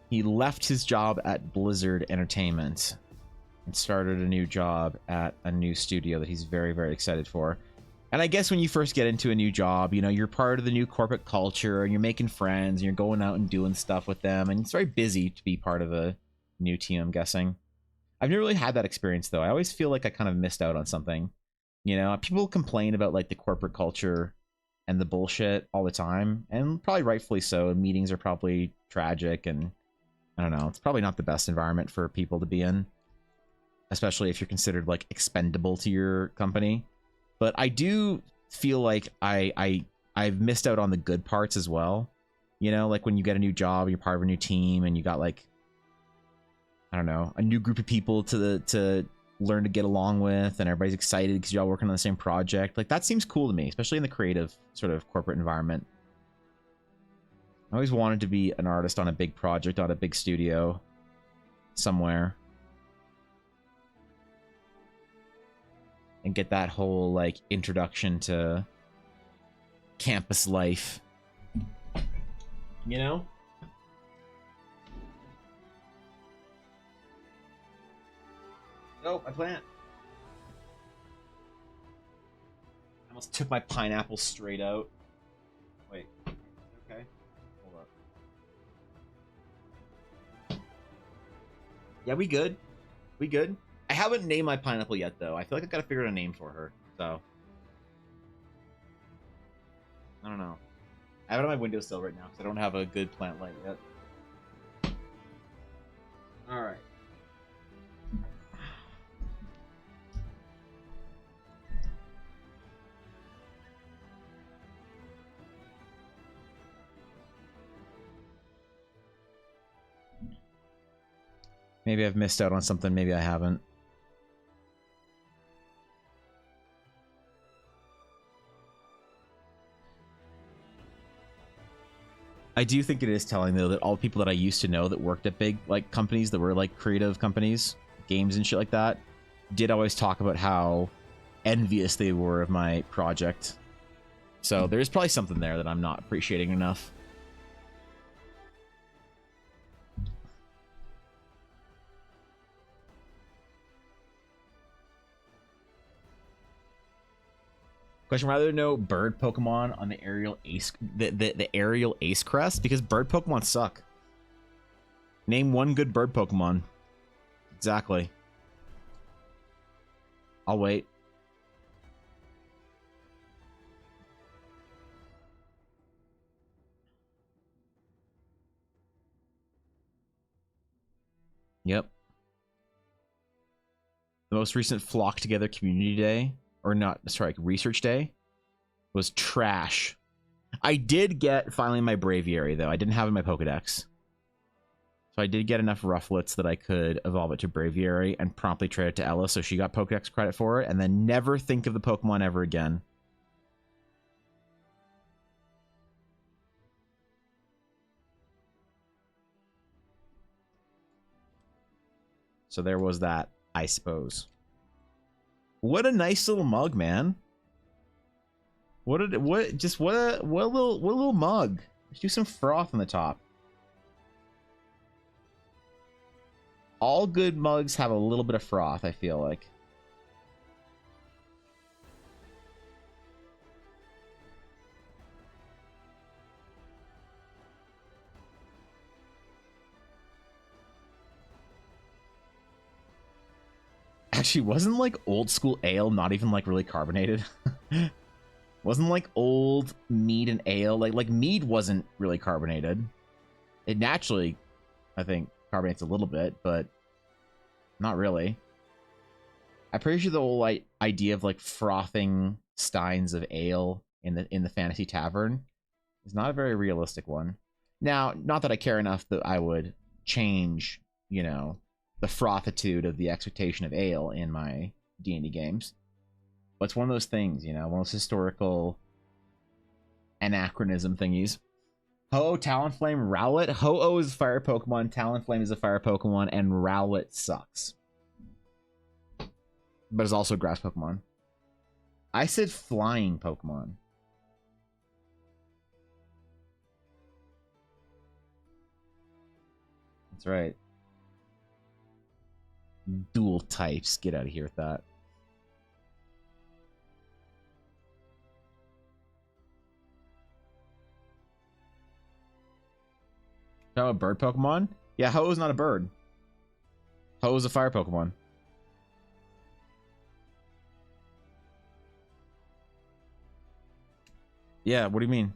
He left his job at Blizzard Entertainment and started a new job at a new studio that he's very, very excited for. And I guess when you first get into a new job, you know, you're part of the new corporate culture and you're making friends and you're going out and doing stuff with them. And it's very busy to be part of a new team, I'm guessing. I've never really had that experience, though. I always feel like I kind of missed out on something. You know, people complain about, like, the corporate culture and the bullshit all the time. And probably rightfully so. Meetings are probably tragic and, I don't know, it's probably not the best environment for people to be in. Especially if you're considered, like, expendable to your company. But I do feel like I've missed out on the good parts as well. You know, like when you get a new job, you're part of a new team, and you got, like, I don't know, a new group of people to learn to get along with, and everybody's excited because you're all working on the same project. Like, that seems cool to me, especially in the creative sort of corporate environment. I always wanted to be an artist on a big project, on a big studio somewhere. And get that whole, like, introduction to campus life. You know? Oh, my plant. I almost took my pineapple straight out. Wait. Okay. Hold up. Yeah, we good. We good. I haven't named my pineapple yet, though. I feel like I've got to figure out a name for her, so. I don't know. I have it on my windowsill right now, because I don't have a good plant light yet. Alright. Maybe I've missed out on something, maybe I haven't. I do think it is telling, though, that all the people that I used to know that worked at big, like, companies that were, like, creative companies, games and shit like that, did always talk about how envious they were of my project. So there's probably something there that I'm not appreciating enough. Question: rather know bird Pokemon on the aerial ace, the aerial ace crest, because bird Pokemon suck. Name one good bird Pokemon. Exactly. I'll wait. Yep. The most recent Flock Together Community Day, or not, sorry, Research Day, was trash. I did get finally my Braviary, though. I didn't have it in my Pokedex. So I did get enough Rufflets that I could evolve it to Braviary and promptly trade it to Ella, so she got Pokedex credit for it, and then never think of the Pokemon ever again. So there was that, I suppose. What a nice little mug, man. What a little mug. Let's do some froth on the top. All good mugs have a little bit of froth, I feel like. Actually, wasn't like old school ale not even like really carbonated? Wasn't like old mead and ale like mead wasn't really carbonated. It naturally, I think, carbonates a little bit, but not really. I'm pretty sure the whole idea of like frothing steins of ale in the fantasy tavern is not a very realistic one. Now, not that I care enough that I would change, you know, the frothitude of the expectation of ale in my D&D games. But it's one of those things, you know, one of those historical anachronism thingies. Ho-Oh, Talonflame, Rowlet. Ho-Oh is a fire Pokemon, Talonflame is a fire Pokemon, and Rowlet sucks. But it's also a grass Pokemon. I said flying Pokemon. That's right. Dual types. Get out of here with that. Talking about bird Pokemon? Yeah, Ho-Oh's not a bird. Ho-Oh's a fire Pokemon. Yeah, what do you mean?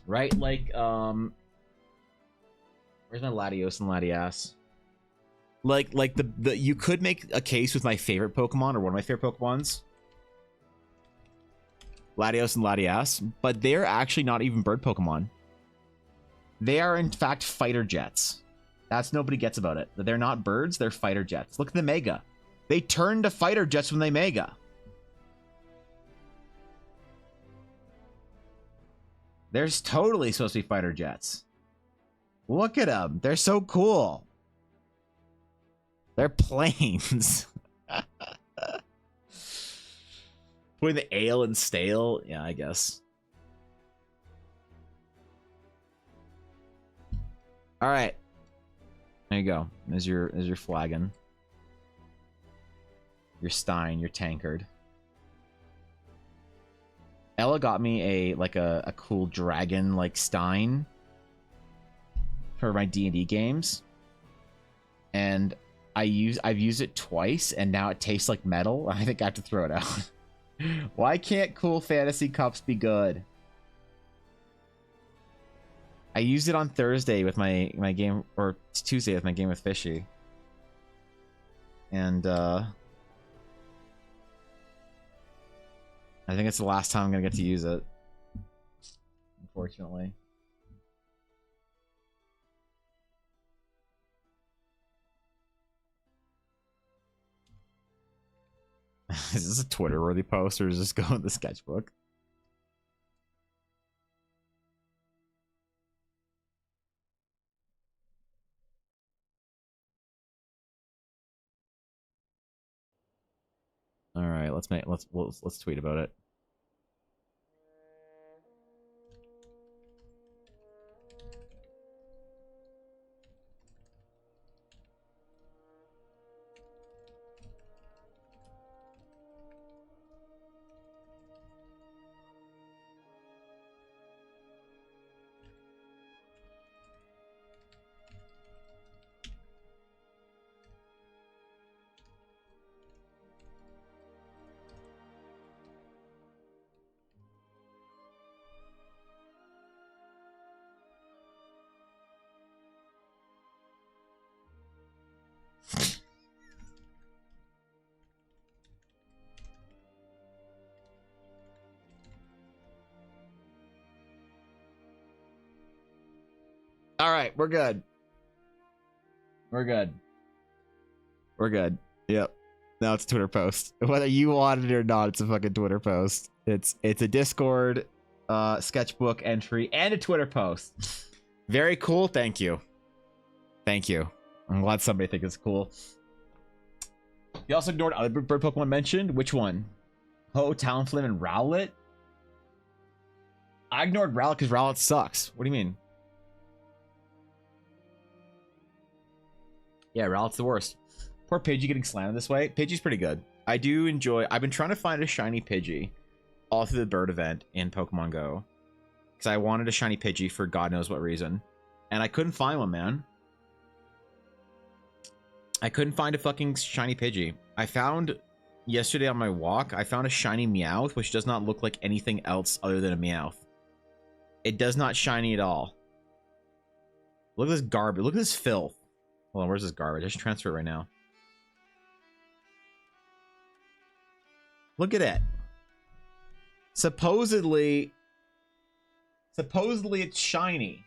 Right, like, where's my Latios and Latias? Like the you could make a case with my favorite Pokemon or one of my favorite Pokemons. Latios and Latias, but they're actually not even bird Pokemon. They are in fact fighter jets. That's nobody gets about it. They're not birds, they're fighter jets. Look at the Mega. They turn to fighter jets when they Mega. There's totally supposed to be fighter jets. Look at them. They're so cool. They're planes. Putting the ale and stale. Yeah, I guess. All right. There you go. There's your flagon. Your stein, your tankard. Ella got me a cool dragon like stein for my D&D games. And I've used it twice and now it tastes like metal. I think I have to throw it out. Why can't cool fantasy cups be good? I used it on Thursday with my game, or Tuesday with my game with Fishy. And I think it's the last time I'm gonna get to use it. Unfortunately. Is this a Twitter-worthy post or is this go in the sketchbook? All right, let's tweet about it. All right, we're good. We're good. We're good. Yep. Now it's a Twitter post. Whether you want it or not, it's a fucking Twitter post. It's a Discord sketchbook entry and a Twitter post. Very cool. Thank you. Thank you. I'm glad somebody thinks it's cool. You also ignored other bird Pokemon mentioned. Which one? Ho, Talonflame, and Rowlet? I ignored Rowlet because Rowlet sucks. What do you mean? Yeah, Rowlet's the worst. Poor Pidgey getting slanted this way. Pidgey's pretty good. I do enjoy... I've been trying to find a shiny Pidgey all through the bird event in Pokemon Go. Because I wanted a shiny Pidgey for God knows what reason. And I couldn't find one, man. I couldn't find a fucking shiny Pidgey. I found... Yesterday on my walk, I found a shiny Meowth, which does not look like anything else other than a Meowth. It does not shiny at all. Look at this garbage. Look at this filth. Hold on, where's this garbage? I should transfer it right now. Look at it. Supposedly it's shiny.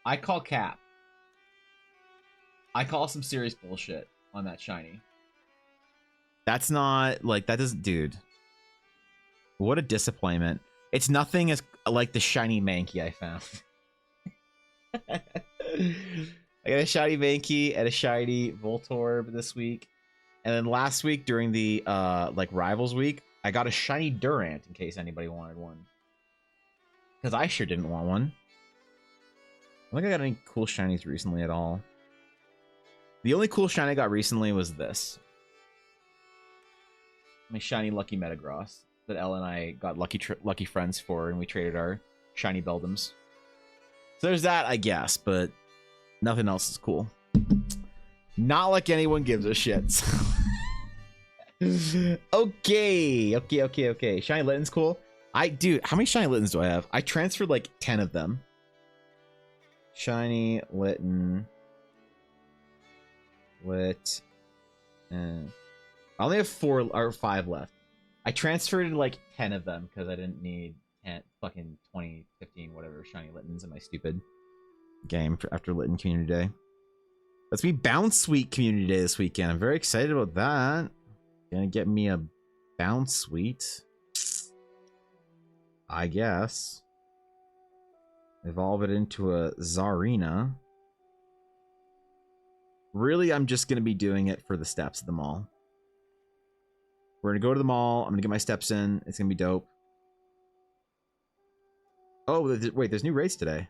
I call cap. I call some serious bullshit on that shiny. That's not, like, that doesn't, dude. What a disappointment. It's nothing as like the shiny Mankey I found. I got a shiny Mankey and a shiny Voltorb this week. And then last week during the like Rivals week, I got a shiny Durant in case anybody wanted one. Because I sure didn't want one. I don't think I got any cool shinies recently at all. The only cool shiny I got recently was this. My shiny Lucky Metagross that Ella and I got lucky friends for, and we traded our shiny Beldums. So there's that, I guess, but nothing else is cool. Not like anyone gives a shit. Okay. Shiny Litten's cool. Dude, how many shiny Littens do I have? I transferred like 10 of them. Shiny Litten. Lit. I only have 4 or 5 left. I transferred like 10 of them because I didn't need 10, fucking 20, 15, whatever shiny Littens in my stupid game after Litten Community Day. Let's be Bounce Suite Community Day this weekend. I'm very excited about that. Gonna get me a Bounce Suite, I guess. Evolve it into a Zarina. Really, I'm just gonna be doing it for the steps at the mall. We're gonna go to the mall. I'm gonna get my steps in. It's gonna be dope. Oh, wait, there's new raids today.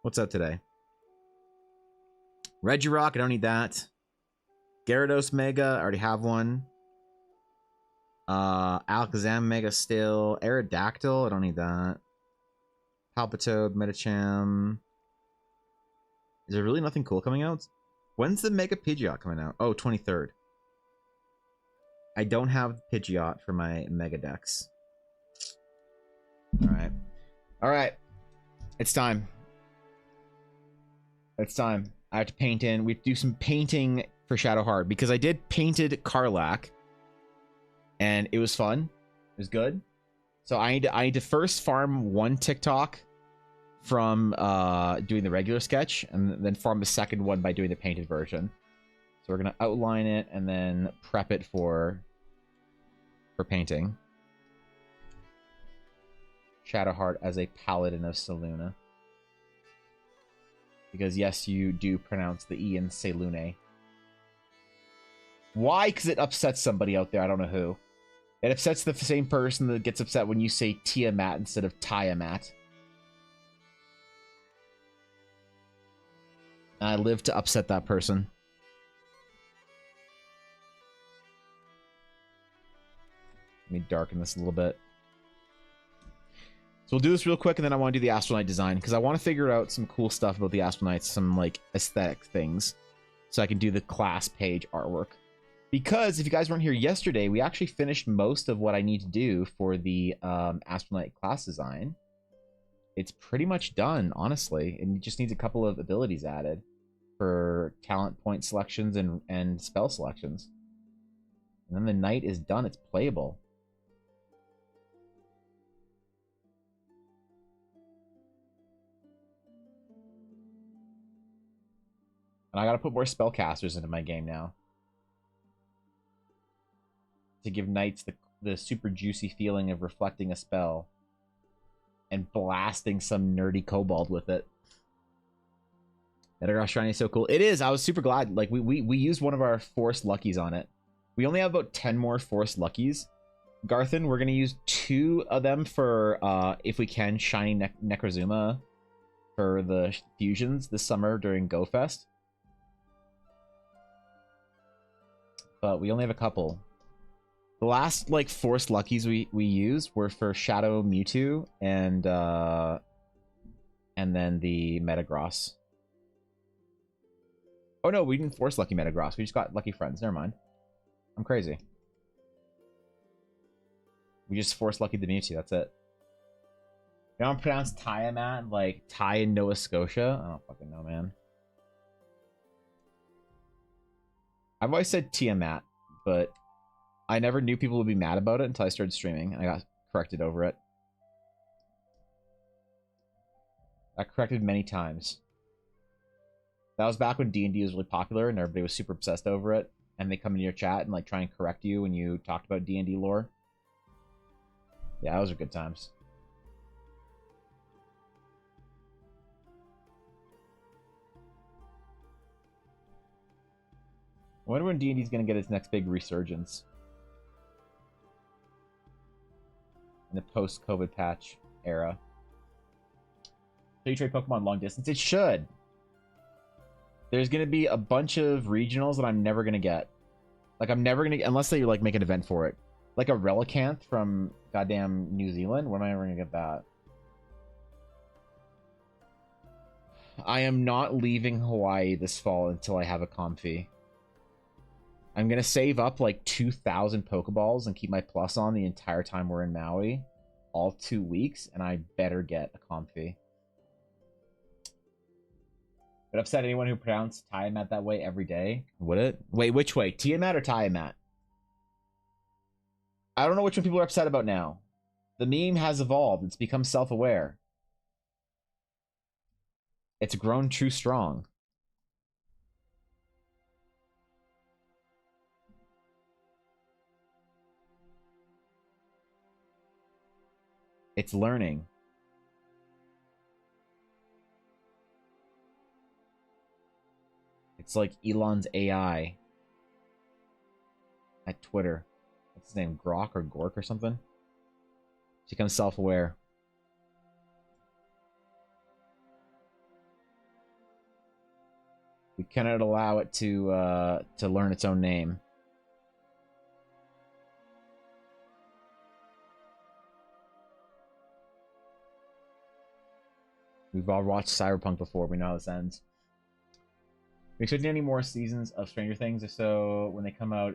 What's up today? Regirock, I don't need that. Gyarados Mega, I already have one. Alakazam Mega still. Aerodactyl, I don't need that. Palpitoad, Medicham. Is there really nothing cool coming out? When's the Mega Pidgeot coming out? Oh, 23rd. I don't have Pidgeot for my Mega Dex. Alright. Alright. It's time. It's time. I have to paint in. We have to do some painting for Shadowheart because I did painted Karlach, and it was fun. It was good. So I need to first farm 1 TikTok from doing the regular sketch, and then farm the second one by doing the painted version. So we're gonna outline it and then prep it for painting. Shadowheart as a paladin of Saluna. Because yes, you do pronounce the E in Selune. Why? Because it upsets somebody out there. I don't know who. It upsets the same person that gets upset when you say Tiamat instead of Tiamat. And I live to upset that person. Let me darken this a little bit. So we'll do this real quick, and then I want to do the Astral Knight design, because I want to figure out some cool stuff about the Astral Knights, some, like, aesthetic things, so I can do the class page artwork. Because, if you guys weren't here yesterday, we actually finished most of what I need to do for the Astral Knight class design. It's pretty much done, honestly, and it just needs a couple of abilities added for talent point selections and spell selections. And then the Knight is done. It's playable. And I gotta put more spellcasters into my game now. To give Knights the super juicy feeling of reflecting a spell. And blasting some nerdy kobold with it. Metagross shiny is so cool. It is. I was super glad. Like we used one of our forced luckies on it. We only have about 10 more forced luckies. Garthen, we're gonna use 2 of them for if we can shiny Necrozuma for the fusions this summer during Go Fest. But we only have a couple. The last like forced luckies we used were for Shadow Mewtwo and then the Metagross. Oh no, we didn't force lucky Metagross. We just got lucky friends. Never mind. I'm crazy. We just forced lucky the Mewtwo. That's it. You don't pronounce Tiamat like Thai in Nova Scotia? I don't fucking know, man. I've always said Tiamat, but I never knew people would be mad about it until I started streaming, and I got corrected over it. I corrected many times. That was back when D&D was really popular and everybody was super obsessed over it, and they come into your chat and like try and correct you when you talked about D&D lore. Yeah, those are good times. I wonder when D&D's gonna get its next big resurgence. In the post-COVID patch era. So you trade Pokemon long distance? It should. There's gonna be a bunch of regionals that I'm never gonna get. Like I'm never gonna, unless they like make an event for it. Like a Relicanth from goddamn New Zealand. When am I ever gonna get that? I am not leaving Hawaii this fall until I have a Comfy. I'm gonna save up like 2,000 Pokeballs and keep my plus on the entire time we're in Maui. All 2 weeks, and I better get a Comfy. Would upset anyone who pronounced Tiamat that way every day. Would it? Wait, which way? Tiamat or Tiamat? I don't know which one people are upset about now. The meme has evolved. It's become self-aware. It's grown true strong. It's learning. It's like Elon's AI at Twitter. What's his name? Grok or Gork or something? She becomes self-aware. We cannot allow it to learn its own name. We've all watched Cyberpunk before. We know how this ends. We expecting any more seasons of Stranger Things? If so, when they come out,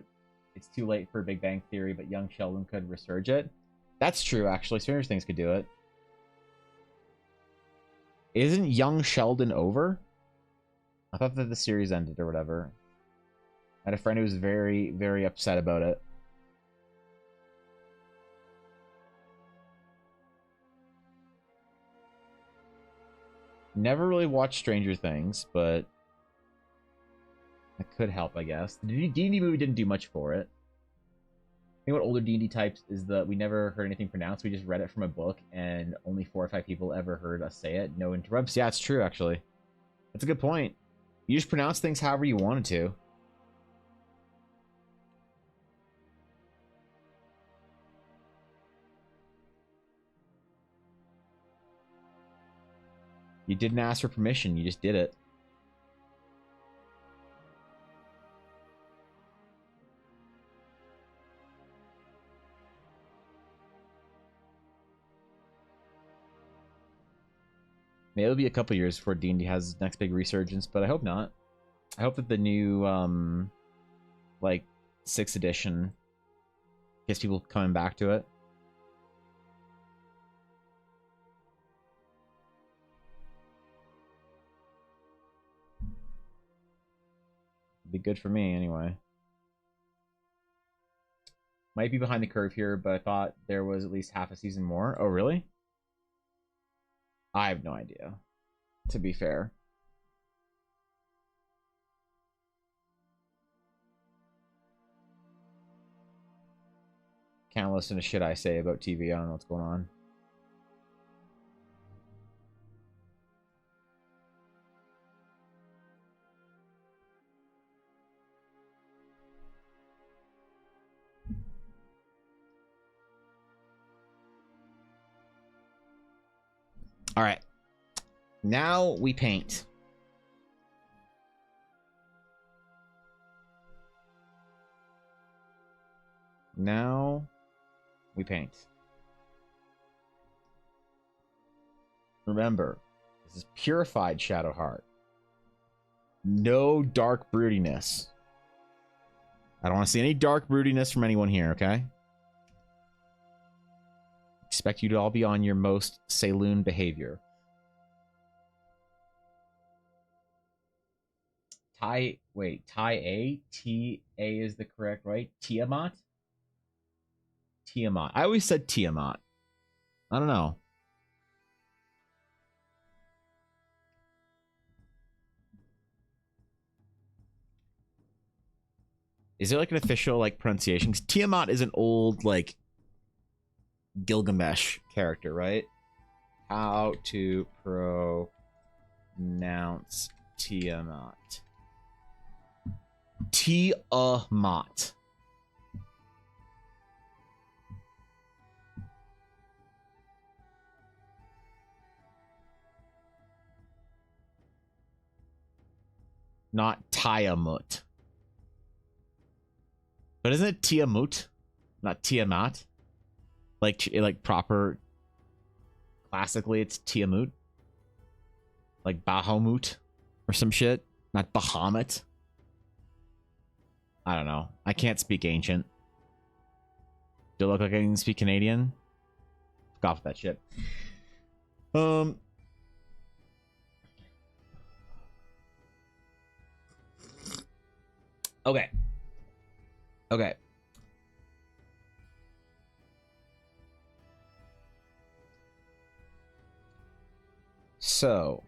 it's too late for Big Bang Theory, but young Sheldon could resurge it. That's true, actually. Stranger Things could do it. Isn't young Sheldon over? I thought that the series ended or whatever. I had a friend who was very, very upset about it. Never really watched Stranger Things, but it could help, I guess. The D&D movie didn't do much for it. I think what older D&D types is that we never heard anything pronounced. We just read it from a book, and only 4 or 5 people ever heard us say it. No interrupts. Yeah, it's true, actually. That's a good point. You just pronounce things however you wanted to. You didn't ask for permission. You just did it. Maybe it'll be a couple years before D&D has its next big resurgence, but I hope not. I hope that the new, like, 6th edition gets people coming back to it. It'd be good for me, anyway. Might be behind the curve here, but I thought there was at least half a season more. Oh, really? I have no idea, to be fair. Can't listen to shit I say about TV. I don't know what's going on. All right. Now we paint. Now we paint. Remember, this is purified Shadowheart. No dark broodiness. I don't want to see any dark broodiness from anyone here, okay? Expect you to all be on your most Saloon behavior. Wait, T-A is the correct, right? Tiamat? Tiamat. I always said Tiamat. I don't know. Is there like an official like pronunciation? 'Cause Tiamat is an old like Gilgamesh character, right? How to pronounce Tiamat? Tiamat. Not Tiamut. But isn't it Tiamut? Not Tiamat? Like proper classically it's Tiamut. Like Bahamut or some shit. Not Bahamut. I don't know. I can't speak ancient. Do I look like I can speak Canadian? Fuck off with that shit. Okay. Okay. So,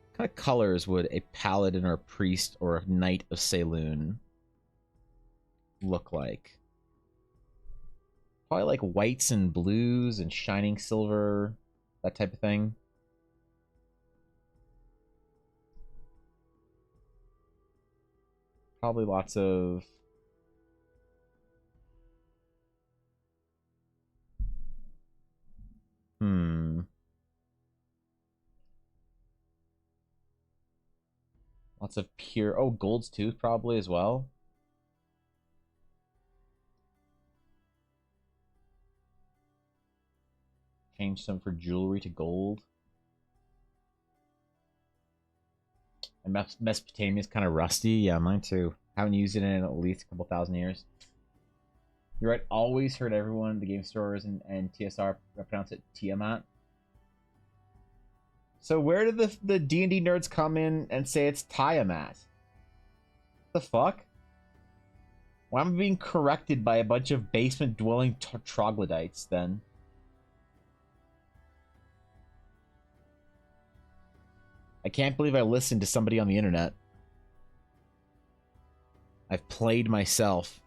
what kind of colors would a paladin or a priest or a knight of Saloon look like? Probably like whites and blues and shining silver, that type of thing. Probably lots of lots of pure gold's tooth probably as well. Change some for jewelry to gold. And Mesopotamia is kind of rusty. Yeah, mine too. Haven't used it in at least a couple thousand years. You're right. Always heard everyone, the game stores and TSR pronounce it Tiamat. So where did the D&D nerds come in and say it's Tiamat? What the fuck? Why am I being corrected by a bunch of basement-dwelling troglodytes then? I can't believe I listened to somebody on the internet. I've played myself.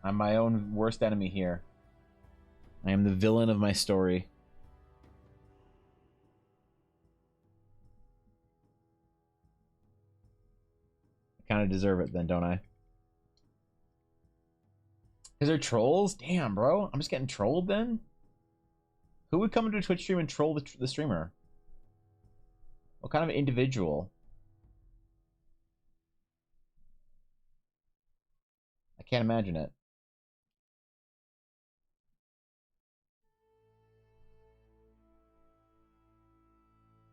I'm my own worst enemy here. I am the villain of my story. I kind of deserve it then, don't I? Is there trolls? Damn, bro. I'm just getting trolled then? Who would come into a Twitch stream and troll the streamer? What kind of individual? I can't imagine it.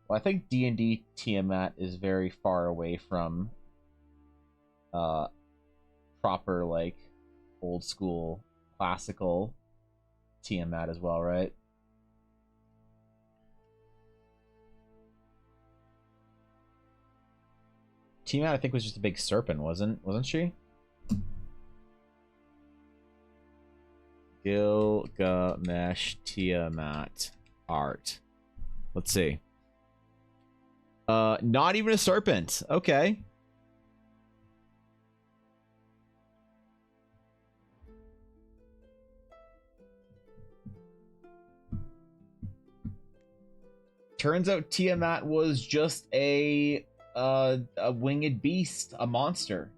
Well, I think D&D Tiamat is very far away from proper, like, old school, classical Tiamat as well, right? Tiamat, I think, was just a big serpent, wasn't she? Gilgamesh Tiamat art. Let's see. Not even a serpent. Okay. Turns out Tiamat was just a a winged beast, a monster.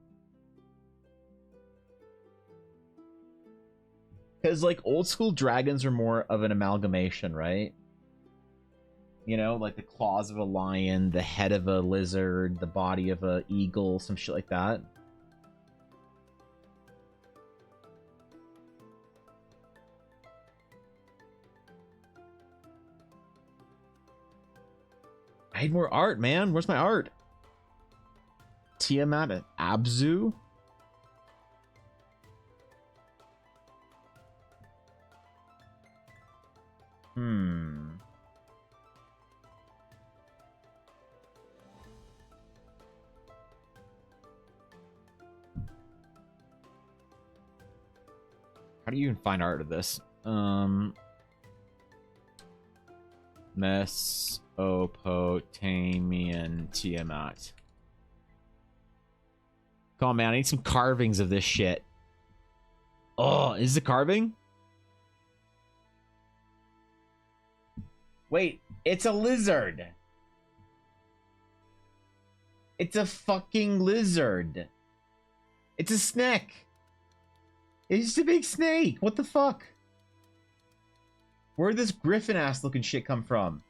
Because, like, old school dragons are more of an amalgamation, right? You know, like the claws of a lion, the head of a lizard, the body of an eagle, some shit like that. I need more art, man. Where's my art? Tiamat and Abzu? How do you even find art of this? Mesopotamian Tiamat. Come on, man. I need some carvings of this shit. Oh, is it carving? Wait, it's a lizard. It's a fucking lizard. It's a snake. It's just a big snake. What the fuck? Where'd this griffin ass looking shit come from?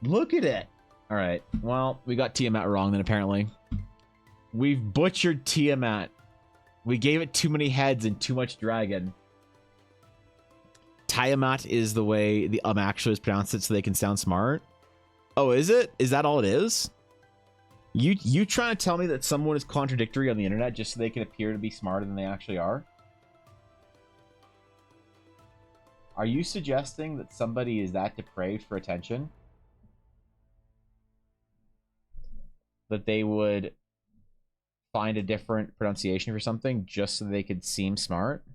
Look at it. All right. Well, we got Tiamat wrong then, apparently. We've butchered Tiamat. We gave it too many heads and too much dragon. Tiamat is the way the actually is pronounced it so they can sound smart. Oh, is it? Is that all it is? You trying to tell me that someone is contradictory on the internet just so they can appear to be smarter than they actually are? Are you suggesting that somebody is that depraved for attention? That they would find a different pronunciation for something just so they could seem smart?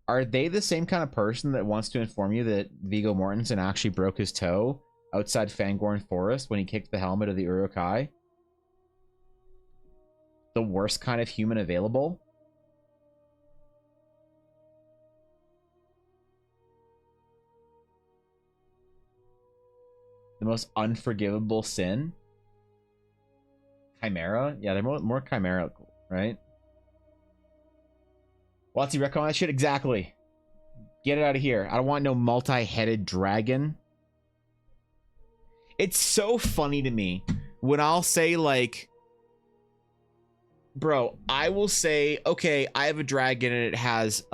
Are they the same kind of person that wants to inform you that Viggo Mortensen actually broke his toe outside Fangorn Forest when he kicked the helmet of the Uruk-hai? The worst kind of human available? The most unforgivable sin? Chimera? Yeah, they're more chimerical, right? Watsy, recon that shit? Exactly. Get it out of here. I don't want no multi-headed dragon. It's so funny to me when I'll say, like, bro, I will say, okay, I have a dragon and it has,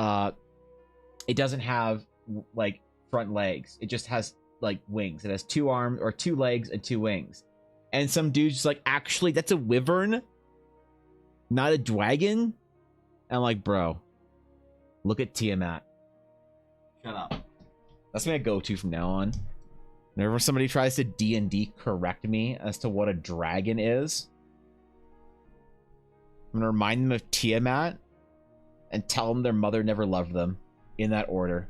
it doesn't have, like, front legs. It just has, like, wings. It has 2 arms, or 2 legs and 2 wings. And some dude's just like, actually, that's a wyvern, not a dragon? And I'm like, bro, look at Tiamat. Shut up. That's my go-to from now on. Whenever somebody tries to D&D correct me as to what a dragon is, I'm gonna remind them of Tiamat and tell them their mother never loved them, in that order.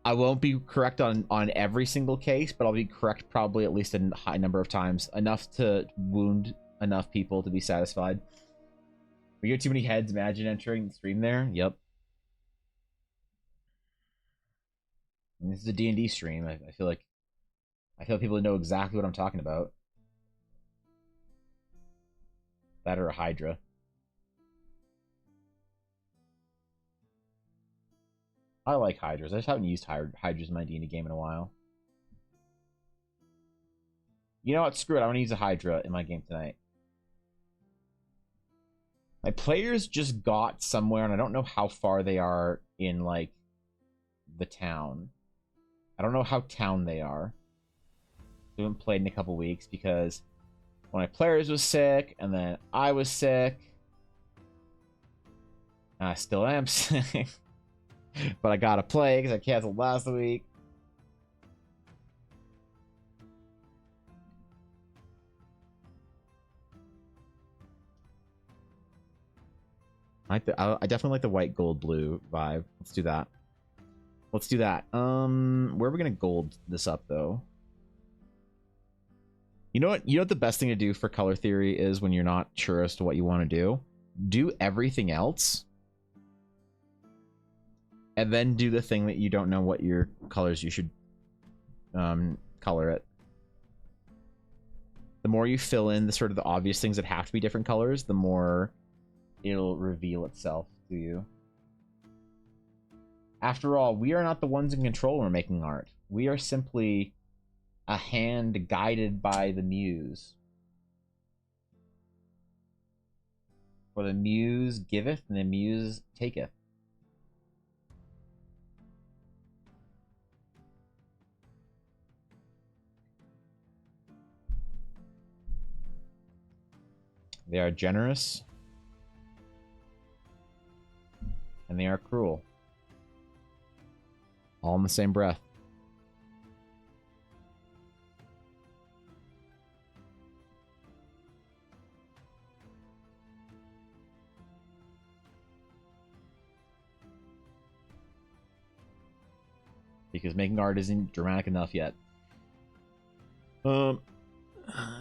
I won't be correct on every single case, but I'll be correct probably at least a high number of times, enough to wound enough people to be satisfied. We get too many heads. Imagine entering the stream there. Yep. And this is a D&D stream. I feel like people know exactly what I'm talking about. That or a Hydra. I like Hydras. I just haven't used Hydras in my D&D game in a while. You know what? Screw it. I want to use a Hydra in my game tonight. My players just got somewhere, and I don't know how far they are in, like, the town. I don't know how town they are. I haven't played in a couple weeks because one of my players was sick, and then I was sick. I still am sick. But I gotta play because I canceled last week. I definitely like the white, gold, blue vibe. Let's do that. Let's do that. Where are we gonna gold this up though? You know what? You know what the best thing to do for color theory is when you're not sure as to what you want to do? Do everything else and then do the thing that you don't know what your colors you should color it. The more you fill in the sort of the obvious things that have to be different colors, the more it'll reveal itself to you. After all, we are not the ones in control when we're making art. We are simply a hand guided by the muse. For the muse giveth, and the muse taketh. They are generous, and they are cruel. All in the same breath. Because making art isn't dramatic enough yet.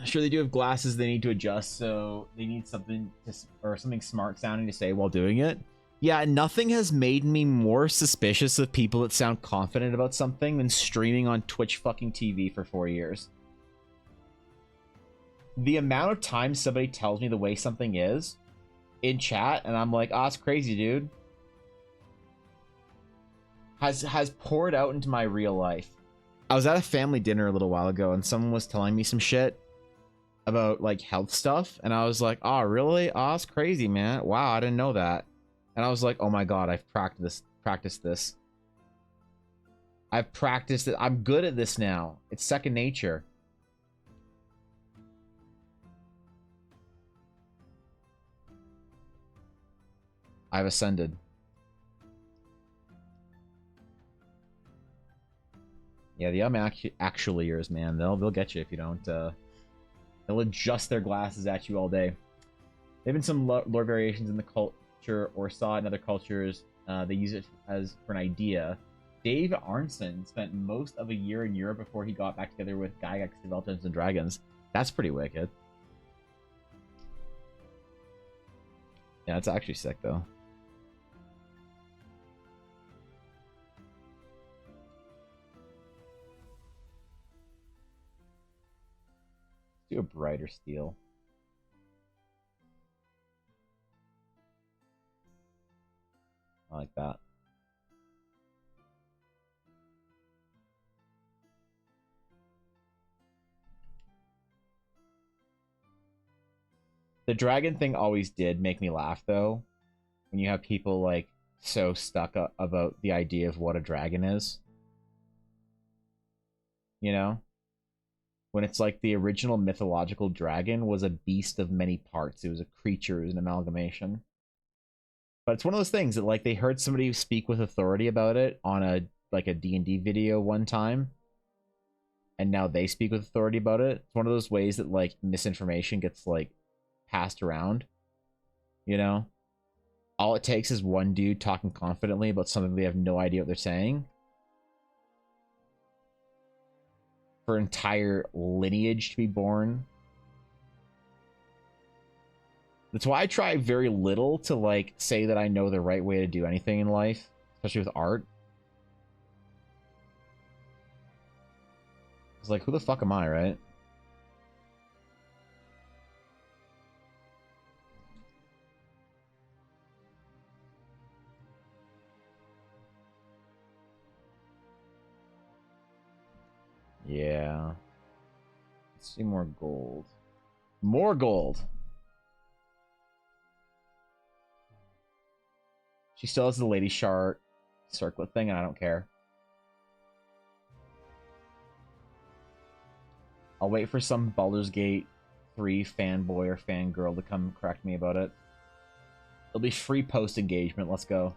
Sure, they do have glasses they need to adjust, so they need something to, or something smart sounding to say while doing it. Yeah, nothing has made me more suspicious of people that sound confident about something than streaming on Twitch fucking TV for 4 years. The amount of times somebody tells me the way something is in chat, and I'm like, oh, it's crazy, dude, has poured out into my real life. I was at a family dinner a little while ago, and someone was telling me some shit about like health stuff, and I was like, oh, really? Oh, it's crazy, man. Wow, I didn't know that. And I was like, oh my god, I've practiced this. I've practiced it. I'm good at this now. It's second nature. I've ascended. Yeah, the actual ears, man. They'll get you if you don't. They'll adjust their glasses at you all day. There've been some lore variations in the culture, or saw in other cultures. They use it as for an idea. Dave Arnson spent most of a year in Europe before he got back together with Gygax to develop Dungeons and Dragons. That's pretty wicked. Yeah, it's actually sick though. Do a brighter steel. I like that. The dragon thing always did make me laugh though. When you have people like so stuck about the idea of what a dragon is. You know? When it's like the original mythological dragon was a beast of many parts. It was a creature, it was an amalgamation. But it's one of those things that like they heard somebody speak with authority about it on a like a D&D video one time, and now they speak with authority about it. It's one of those ways that like misinformation gets like passed around. You know? All it takes is one dude talking confidently about something they have no idea what they're saying, for entire lineage to be born. That's why I try very little to like say that I know the right way to do anything in life, especially with art. It's like, who the fuck am I, right? Yeah. Let's see more gold. More gold. She still has the Lady Shard circlet thing, and I don't care. I'll wait for some Baldur's Gate 3 fanboy or fangirl to come correct me about it. It'll be free post-engagement. Let's go.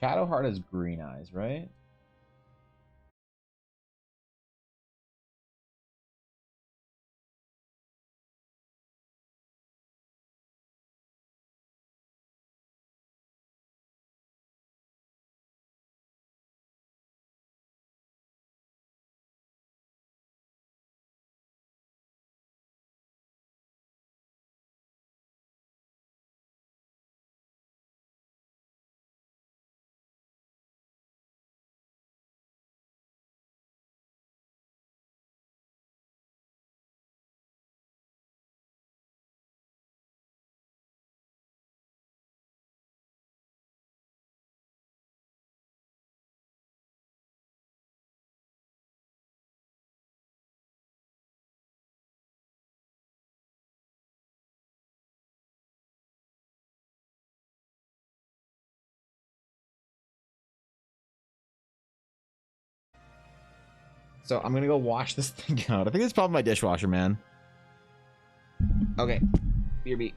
Shadowheart has green eyes, right? So I'm gonna go wash this thing out. I think it's probably my dishwasher, man. Okay. BRB.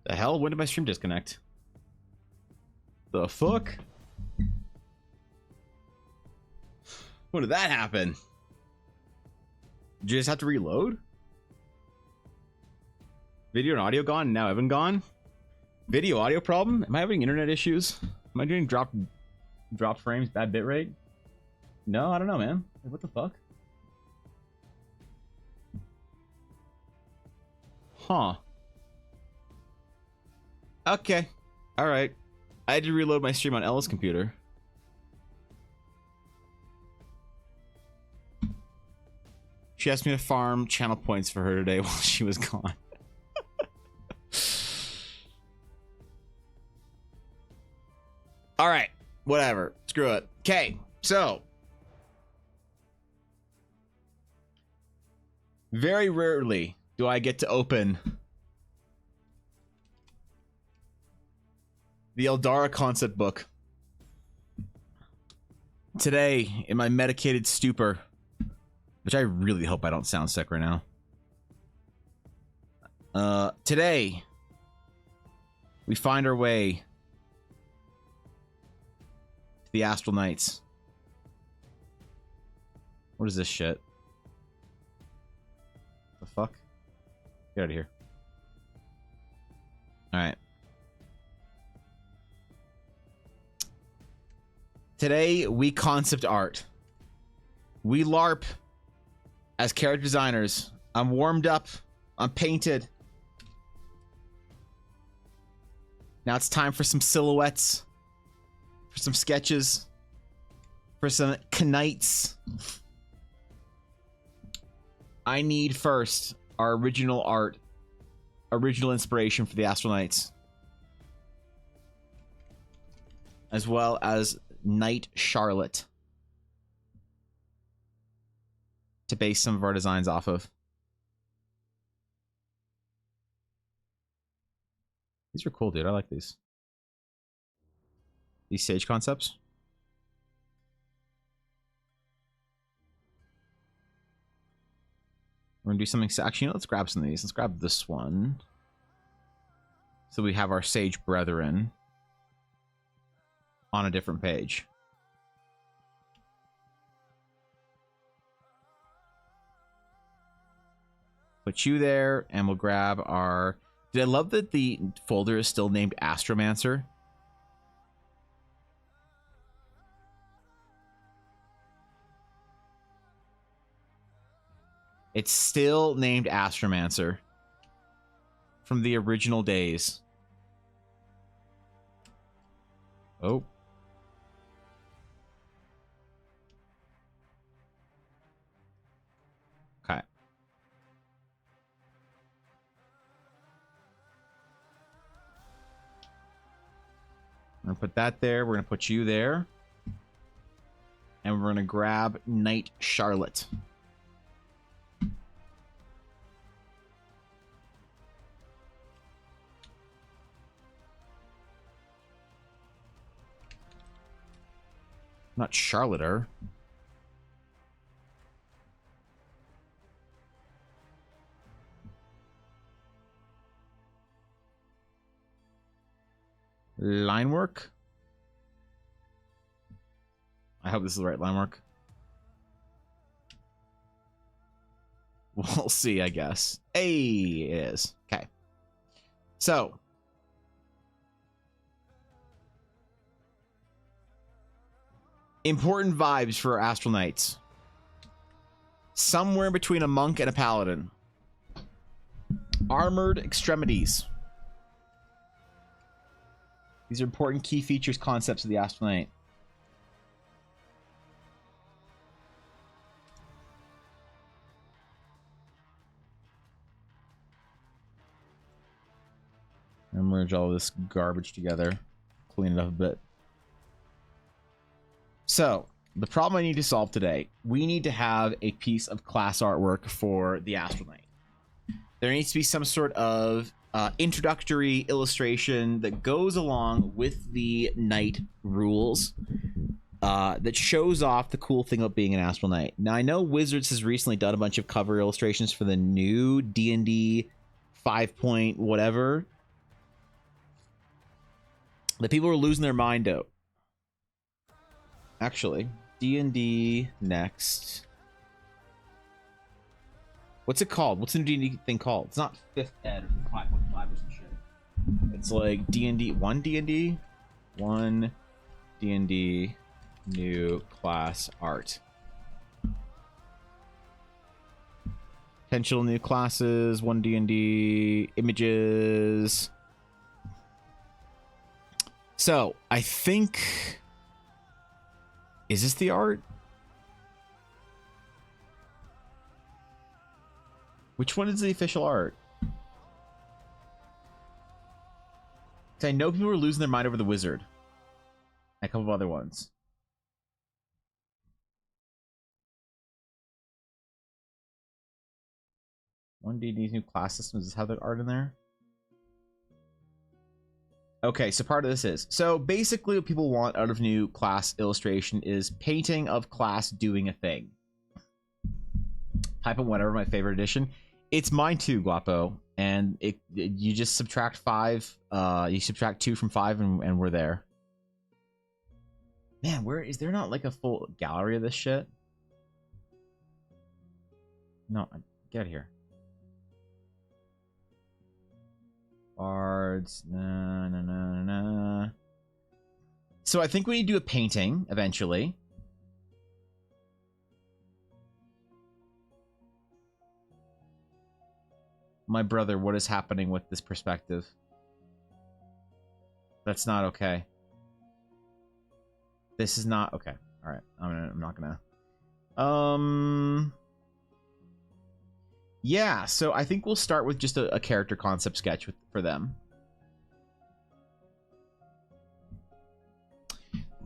The hell? When did my stream disconnect? The fuck? When did that happen? Did you just have to reload? Video and audio gone, now Evan gone? Video audio problem? Am I having internet issues? Am I doing drop frames, bad bitrate? No, I don't know, man. Like, what the fuck? Huh. Okay. Alright. I had to reload my stream on Ella's computer. She asked me to farm channel points for her today while she was gone. Alright. Whatever. Screw it. Okay. So. Very rarely do I get to open the Eldara concept book. Today, in my medicated stupor, which I really hope I don't sound sick right now. Today, we find our way to the Astral Knights. What is this shit? The fuck? Get out of here. Alright. Today, we concept art. We LARP as character designers. I'm warmed up. I'm painted. Now it's time for some silhouettes. For some sketches. For some knights. I need first our original art, original inspiration for the Astral Knights, as well as Knight Charlotte to base some of our designs off of. These are cool, dude. I like these. These Sage concepts. We're gonna do something. Actually, you know, let's grab some of these. Let's grab this one. So we have our Sage Brethren on a different page. Put you there, and we'll grab our... Did I love that the folder is still named Astromancer? It's still named Astromancer from the original days. Oh. Okay. We're going to put that there. We're going to put you there. And we're going to grab Knight Charlotte. Not Charlotte-er. Line work? I hope this is the right line work. We'll see, I guess. Hey, it is. Okay. So. Important vibes for our Astral Knights. Somewhere between a monk and a paladin. Armored extremities. These are important key features, concepts of the Astral Knight. And merge all this garbage together. Clean it up a bit. So, the problem I need to solve today. We need to have a piece of class artwork for the Astral Knight. There needs to be some sort of introductory illustration that goes along with the Knight rules that shows off the cool thing about being an Astral Knight. Now, I know Wizards has recently done a bunch of cover illustrations for the new D&D 5 point whatever. The people are losing their mind out. Actually, D&D next. What's it called? What's the new D&D thing called? It's not 5th Ed or 5.5 or some shit. It's like D&D, 1 D&D, 1 D&D, new class art. Potential new classes, 1 D&D, images. So, I think... Is this the art? Which one is the official art? I know people are losing their mind over the wizard. And a couple of other ones. One D&D's new class system. Does this have the art in there? Okay, so part of this is... So basically what people want out of new class illustration is painting of class doing a thing. Type of whatever, my favorite edition. It's mine too, Guapo. And you just subtract 5. You subtract 2 from 5 and we're there. Man, where is there not like a full gallery of this shit? No, get out of here. Bards, nah. So I think we need to do a painting eventually. My brother, what is happening with this perspective? That's not okay. This is not okay. All right, I'm not gonna. Yeah, so I think we'll start with just a character concept sketch for them.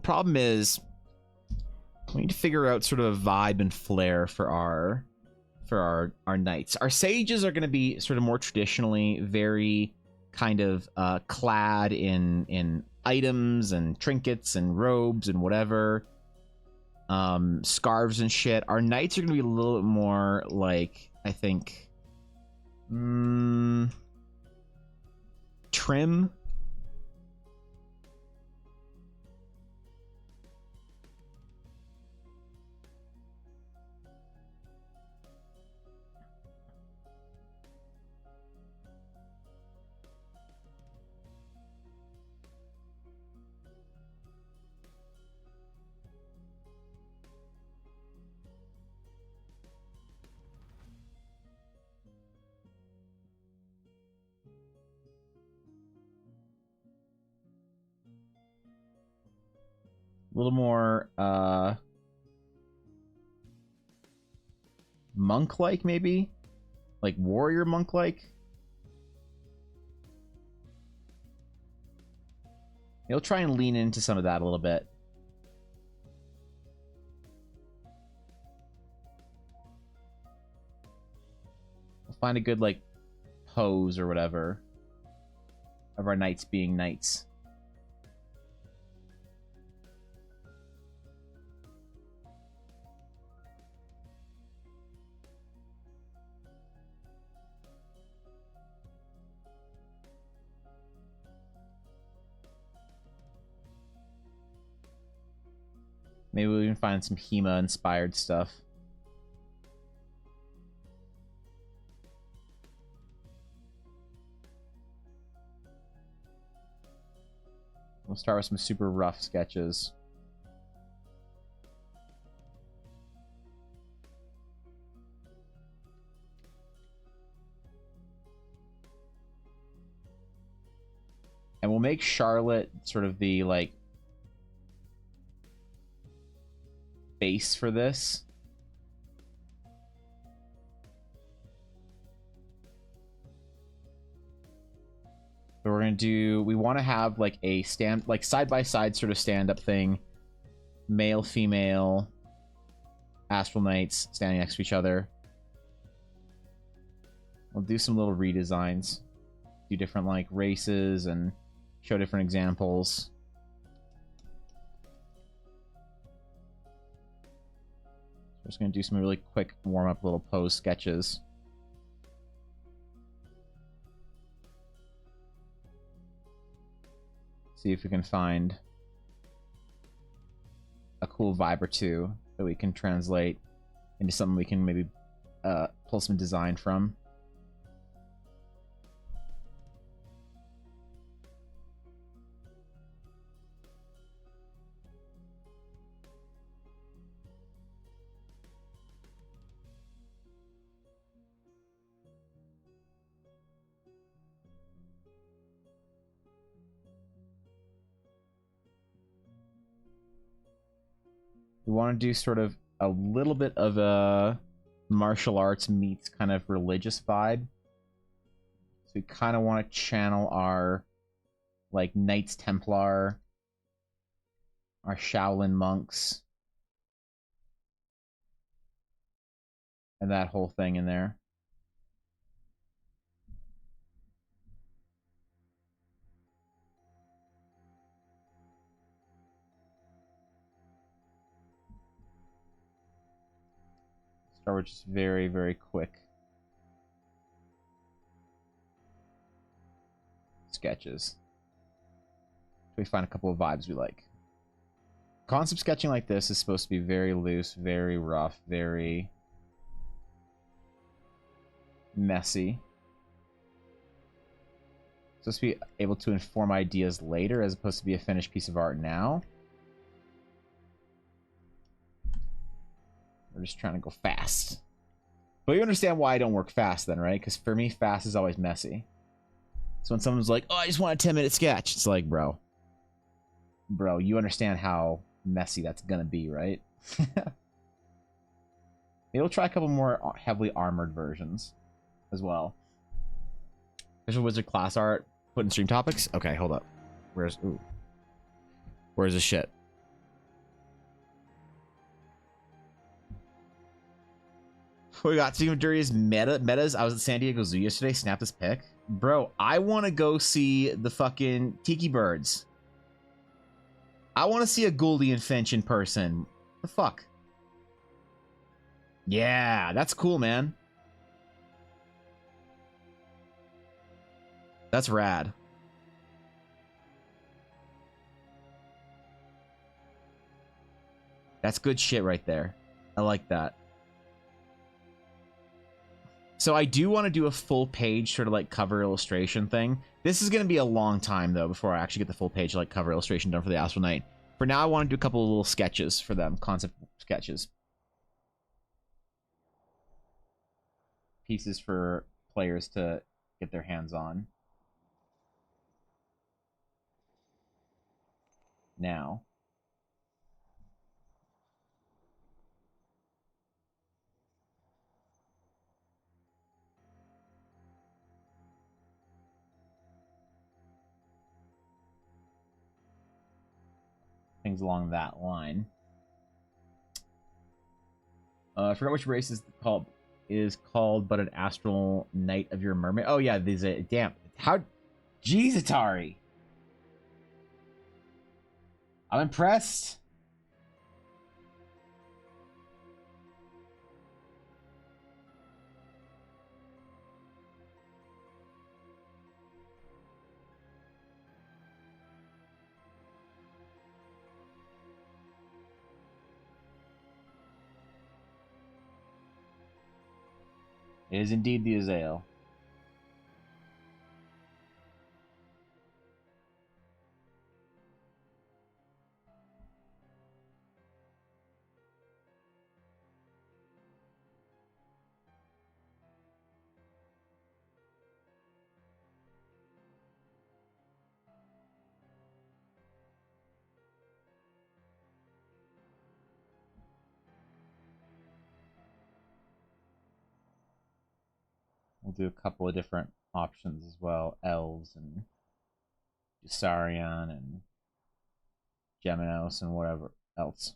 Problem is, we need to figure out sort of a vibe and flair for our knights. Our sages are going to be sort of more traditionally very kind of clad in items and trinkets and robes and whatever, scarves and shit. Our knights are going to be a little bit more like, I think, trim. A little more monk-like, maybe? Like warrior monk-like? He'll try and lean into some of that a little bit. We'll find a good, like, pose or whatever of our knights being knights. Maybe we can find some HEMA-inspired stuff. We'll start with some super rough sketches. And we'll make Charlotte sort of the, like, base for this. So we're gonna do, we want to have like a side by side sort of stand up thing, male, female, astral knights standing next to each other. We'll do some little redesigns, do different like races and show different examples. We're just gonna do some really quick warm up little pose sketches. See if we can find a cool vibe or two that we can translate into something we can maybe pull some design from. We want to do sort of a little bit of a martial arts meets kind of religious vibe. So we kind of want to channel our like Knights Templar, our Shaolin monks, and that whole thing in there. Start with just very, very quick sketches. We find a couple of vibes we like. Concept sketching like this is supposed to be very loose, very rough, very messy. It's supposed to be able to inform ideas later as opposed to be a finished piece of art now. We're just trying to go fast. But you understand why I don't work fast then, right? Because for me, fast is always messy. So when someone's like, oh, I just want a 10-minute sketch, it's like, bro, you understand how messy that's gonna be, right? Maybe we'll try a couple more heavily armored versions. as well. Visual Wizard class art. Put in stream topics? Okay, hold up. Where's this shit? We got Team of Duria's metas. I was at San Diego Zoo yesterday. Snap this pic. Bro, I want to go see the fucking Tiki Birds. I want to see a Gouldy and Finch in person. The fuck? Yeah, that's cool, man. That's rad. That's good shit right there. I like that. So I do want to do a full page sort of like cover illustration thing. This is going to be a long time though before I actually get the full page like cover illustration done for the Astral Knight. For now, I want to do a couple of little sketches for them, concept sketches. Pieces for players to get their hands on. Now. Things along that line. I forgot which race is called, but an Astral Knight of your Mermaid. Oh yeah, these damn. How jeez, Atari. I'm impressed. It is indeed the Azael. We'll do a couple of different options as well. Elves and Jusarion and Geminos and whatever else.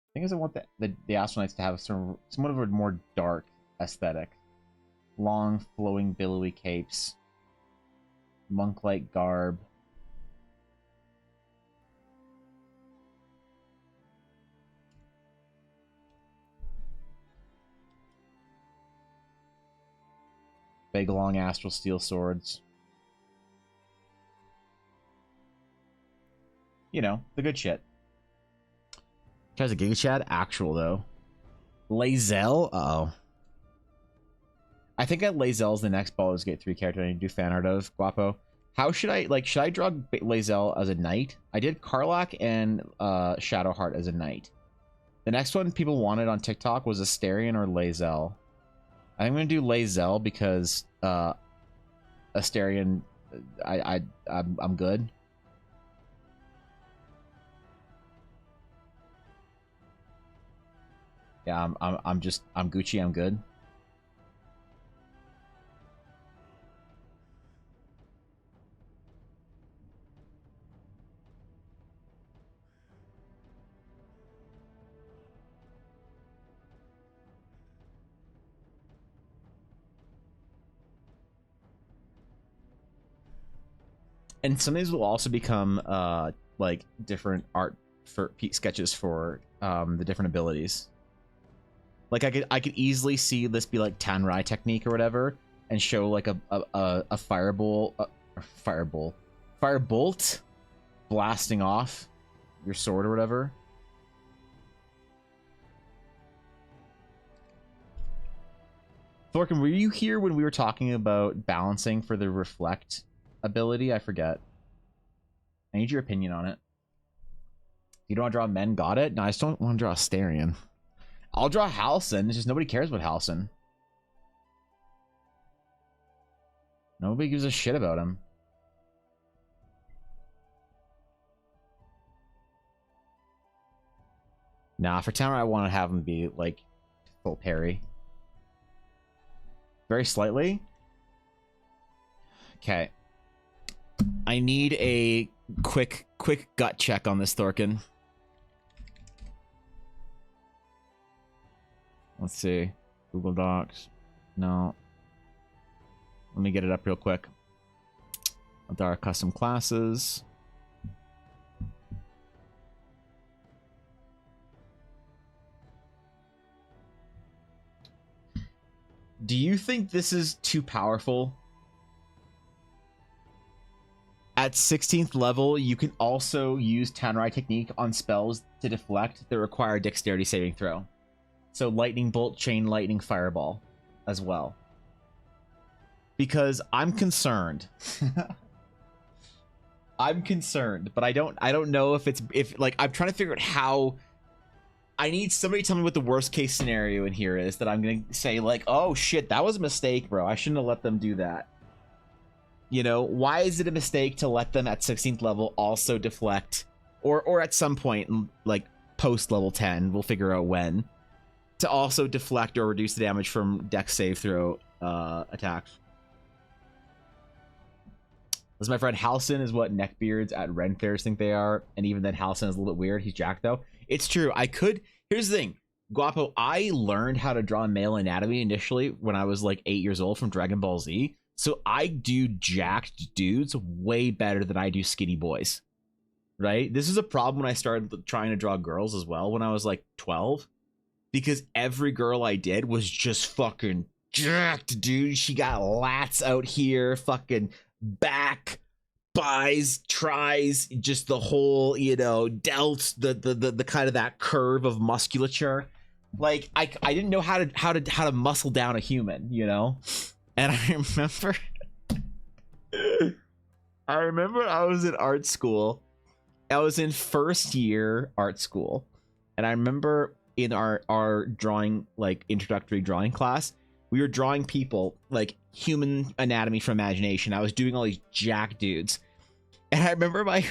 The thing is, I want the Astral Knights to have somewhat of a more dark aesthetic. Long, flowing, billowy capes. Monk-like garb. Big, long astral steel swords. You know, the good shit. Tries a Giga Chad? Actual, though. Lae'zel? Uh-oh. I think that Lae'zel's the next Baldur's Gate 3 character I need to do fan art of, Guapo. How should I, like, should I draw Lae'zel as a knight? I did Karlach and Shadowheart as a knight. The next one people wanted on TikTok was Astarion or Lae'zel. I think I'm going to do Lae'zel because Astarion, I'm good. Yeah, I'm Gucci, I'm good. And some of these will also become like different art for sketches for the different abilities. Like I could easily see this be like Tanrai technique or whatever, and show like a firebolt blasting off your sword or whatever. Thorkin, were you here when we were talking about balancing for the reflect ability? I forget. I need your opinion on it. You don't want to draw men, got it? No, I just don't want to draw Astarion. I'll draw Halsin. It's just nobody cares about Halsin. Nobody gives a shit about him. Nah, for Tamara, I want to have him be like full parry. Very slightly. Okay. I need a quick gut check on this Thorkin. Let's see. Google Docs. No. Let me get it up real quick. With our custom classes. Do you think this is too powerful? At 16th level, you can also use Tanrai technique on spells to deflect that require a dexterity saving throw. So lightning bolt, chain lightning, fireball as well. Because I'm concerned. I'm concerned, but I don't know if like I'm trying to figure out how. I need somebody to tell me what the worst case scenario in here is that I'm gonna say like, oh shit, that was a mistake, bro. I shouldn't have let them do that. You know, why is it a mistake to let them at 16th level also deflect, or at some point like post level 10, we'll figure out when, to also deflect or reduce the damage from dex save throw attacks. As my friend Halcyon is what neckbeards at Ren Fairs think they are, and even then Halcyon is a little bit weird. He's Jack though. It's true. I could. Here's the thing, Guapo. I learned how to draw male anatomy initially when I was like 8 years old from Dragon Ball Z. So I do jacked dudes way better than I do skinny boys. Right? This is a problem when I started trying to draw girls as well when I was like 12, because every girl I did was just fucking jacked, dude. She got lats out here, fucking back, buys, tries, just the whole, you know, delts, the kind of that curve of musculature. Like I didn't know how to muscle down a human, you know. And I remember I was in art school. I was in first year art school, and I remember in our drawing, like introductory drawing class, we were drawing people like human anatomy from imagination. I was doing all these jack dudes. And I remember my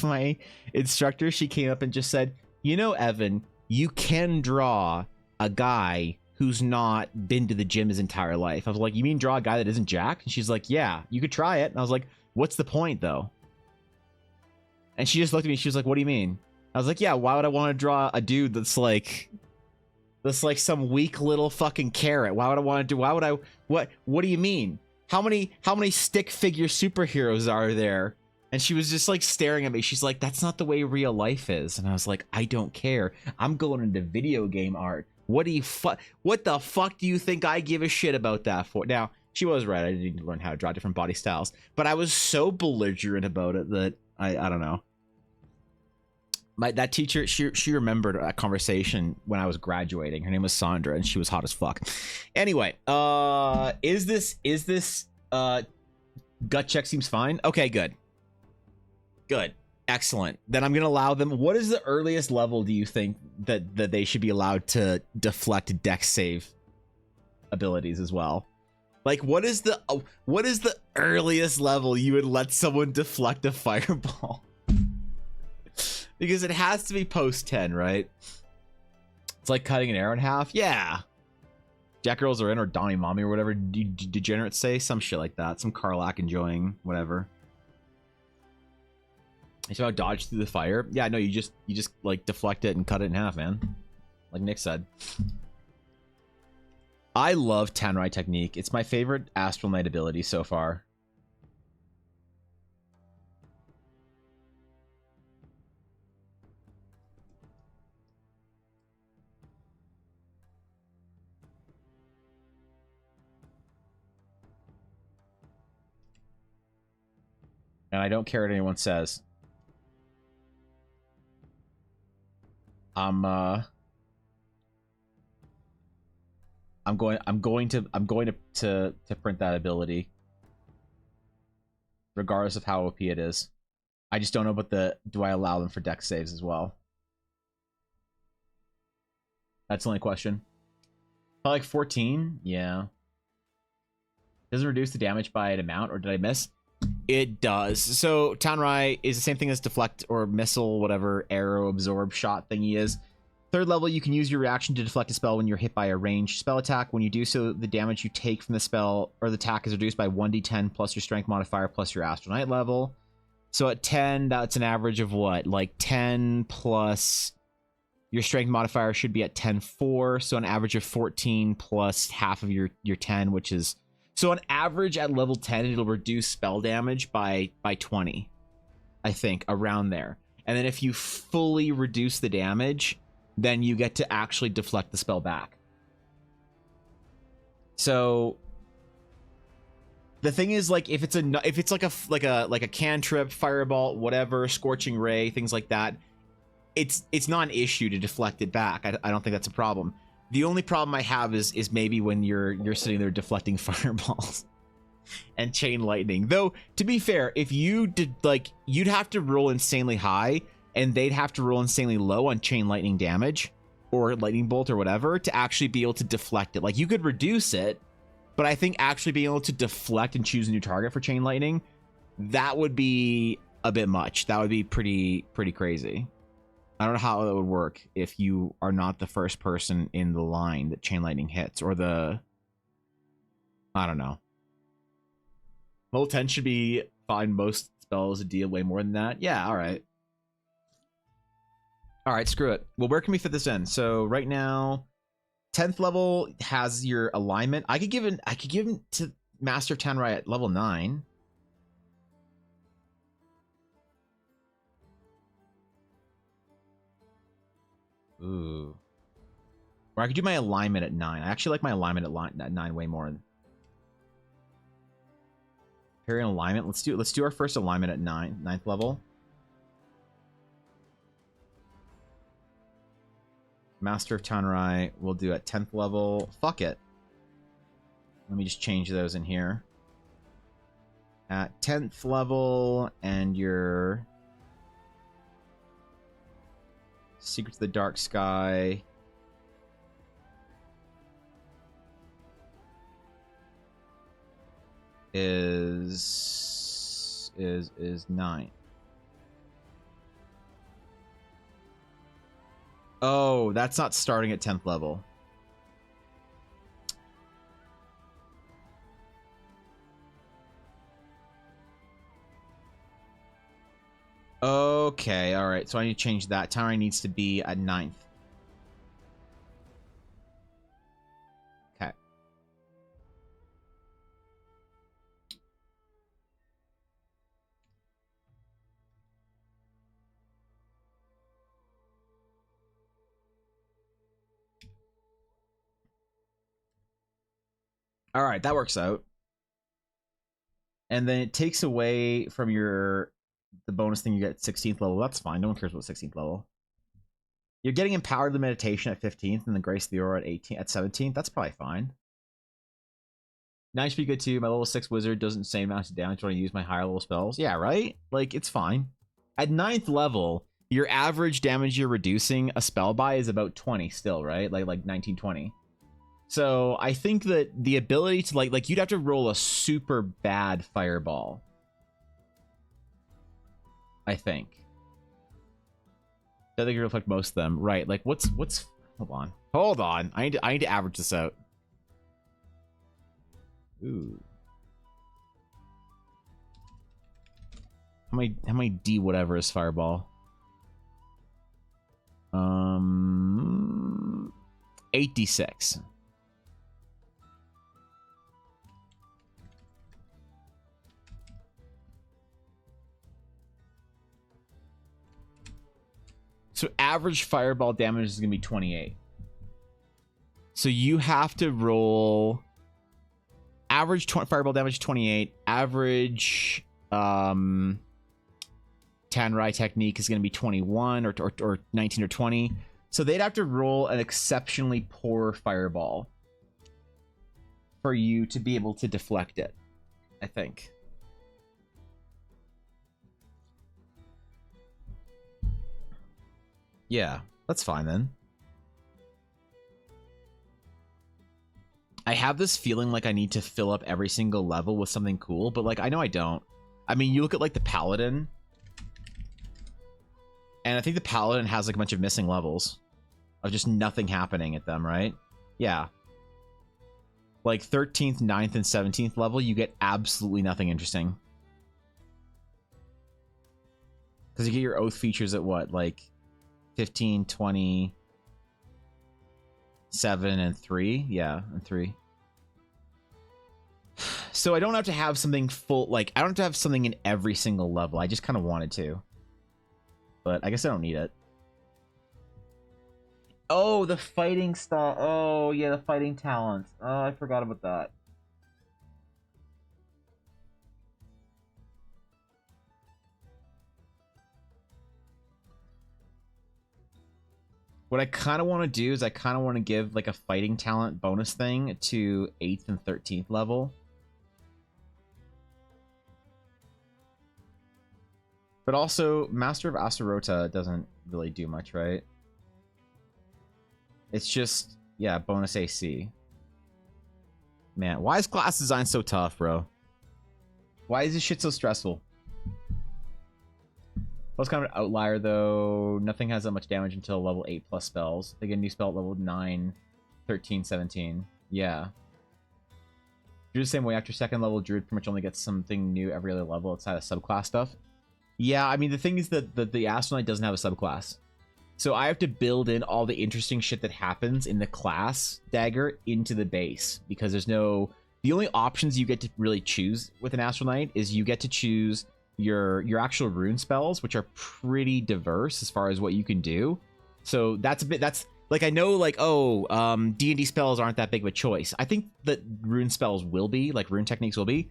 my instructor, she came up and just said, you know, Evan, you can draw a guy who's not been to the gym his entire life. I was like, you mean draw a guy that isn't jacked? And she's like, yeah, you could try it. And I was like, what's the point though? And she just looked at me. She was like, what do you mean? I was like, yeah, why would I want to draw a dude that's like some weak little fucking carrot? Why would I want to do, what do you mean? How many stick figure superheroes are there? And she was just like staring at me. She's like, that's not the way real life is. And I was like, I don't care. I'm going into video game art. What the fuck do you think I give a shit about that for? Now, she was right. I need to learn how to draw different body styles. But I was so belligerent about it that I don't know. That teacher, she remembered a conversation when I was graduating. Her name was Sandra, and she was hot as fuck. Anyway, is this gut check seems fine? Okay, good. Good. Excellent. Then I'm going to allow them. What is the earliest level do you think that they should be allowed to deflect dex save abilities as well? Like, what is the earliest level you would let someone deflect a fireball? Because it has to be post 10, right? It's like cutting an arrow in half. Yeah. Jack Girls are in, or Donnie Mommy, or whatever degenerates say. Some shit like that. Some Karlak enjoying whatever. You talking about dodge through the fire? Yeah, no, you just like deflect it and cut it in half, man. Like Nick said. I love Tanrai technique. It's my favorite Astral Knight ability so far. And I don't care what anyone says. I'm going to print that ability, regardless of how OP it is. I just don't know about do I allow them for dex saves as well? That's the only question. Probably like 14? Yeah. Doesn't reduce the damage by an amount, or did I miss? It does. So Tanrai is the same thing as deflect or missile, whatever arrow absorb shot thing he is. Third level, you can use your reaction to deflect a spell when you're hit by a ranged spell attack. When you do so, the damage you take from the spell or the attack is reduced by 1d10 plus your strength modifier plus your Astral Knight level. So at 10, that's an average of what? Like 10 plus your strength modifier should be at 10.4. So an average of 14 plus half of your 10, which is... So on average at level 10, it'll reduce spell damage by 20. I think, around there. And then if you fully reduce the damage, then you get to actually deflect the spell back. So the thing is, like, if it's like a cantrip, fireball, whatever, scorching ray, things like that, it's not an issue to deflect it back. I don't think that's a problem. The only problem I have is maybe when you're sitting there deflecting fireballs and chain lightning. Though, to be fair, if you did, like, you'd have to roll insanely high and they'd have to roll insanely low on chain lightning damage or lightning bolt or whatever to actually be able to deflect it. Like, you could reduce it, but I think actually being able to deflect and choose a new target for chain lightning, that would be a bit much. That would be pretty crazy. I don't know how that would work if you are not the first person in the line that chain lightning hits, or the... I don't know. Level 10 should be fine. Most spells deal way more than that. Yeah, alright. Alright, screw it. Well, where can we fit this in? So right now, 10th level has your alignment. I could give him to Master Tenrai at level 9. Ooh. Or I could do my alignment at 9. I actually like my alignment at 9 way more. Parry and alignment. Let's do our first alignment at 9th level. Master of Tenrai we'll do at 10th level. Fuck it. Let me just change those in here. At 10th level, and your Secrets of the Dark Sky is 9. Oh, that's not starting at 10th level. Okay, alright. So I need to change that. Tenrai needs to be at 9th. Okay. Alright, that works out. And then it takes away from the bonus thing you get at 16th level. That's fine. No one cares about 16th level. You're getting Empowered the Meditation at 15th and then Grace the Aura at 17th. That's probably fine. 9 should be good too. My level 6 wizard does insane amounts of damage when I use my higher level spells. Yeah, right? Like, it's fine. At 9th level, your average damage you're reducing a spell by is about 20 still, right? Like 19, 20. So I think that the ability to like you'd have to roll a super bad fireball. I think. I think you reflect most of them. Right, like what's hold on. I need to average this out. Ooh. How many D whatever is fireball? 8d6. So average fireball damage is going to be 28. So you have to roll average fireball damage 28. Average Tenrai technique is going to be 21 or 19 or 20. So they'd have to roll an exceptionally poor fireball for you to be able to deflect it, I think. Yeah, that's fine then. I have this feeling like I need to fill up every single level with something cool, but like I know I don't. I mean, you look at like the Paladin, and I think the Paladin has like a bunch of missing levels. of just nothing happening at them, right? Yeah. Like 13th, 9th, and 17th level, you get absolutely nothing interesting. Because you get your oath features at what? Like 15, 20, 7, and 3? Yeah, and 3. So I don't have to have something full, like, I don't have to have something in every single level. I just kind of wanted to. But I guess I don't need it. Oh, the fighting style. Oh, yeah, the fighting talent. Oh, I forgot about that. What I kind of want to do is I kind of want to give like a fighting talent bonus thing to 8th and 13th level. But also, Master of Astaroth doesn't really do much, right? It's just, yeah, bonus AC. Man, why is class design so tough, bro? Why is this shit so stressful? Well, it's kind of an outlier, though. Nothing has that much damage until level 8 plus spells. They get a new spell at level 9, 13, 17. Yeah. Druid the same way. After second level, Druid pretty much only gets something new every other level outside of subclass stuff. Yeah, I mean, the thing is that the Astronaut doesn't have a subclass. So I have to build in all the interesting shit that happens in the class dagger into the base. Because there's no... The only options you get to really choose with an Astronaut is you get to choose your actual rune spells, which are pretty diverse as far as what you can do. So that's a bit... That's... Like, I know, like, oh, D&D spells aren't that big of a choice. I think that rune spells will be, like, rune techniques will be.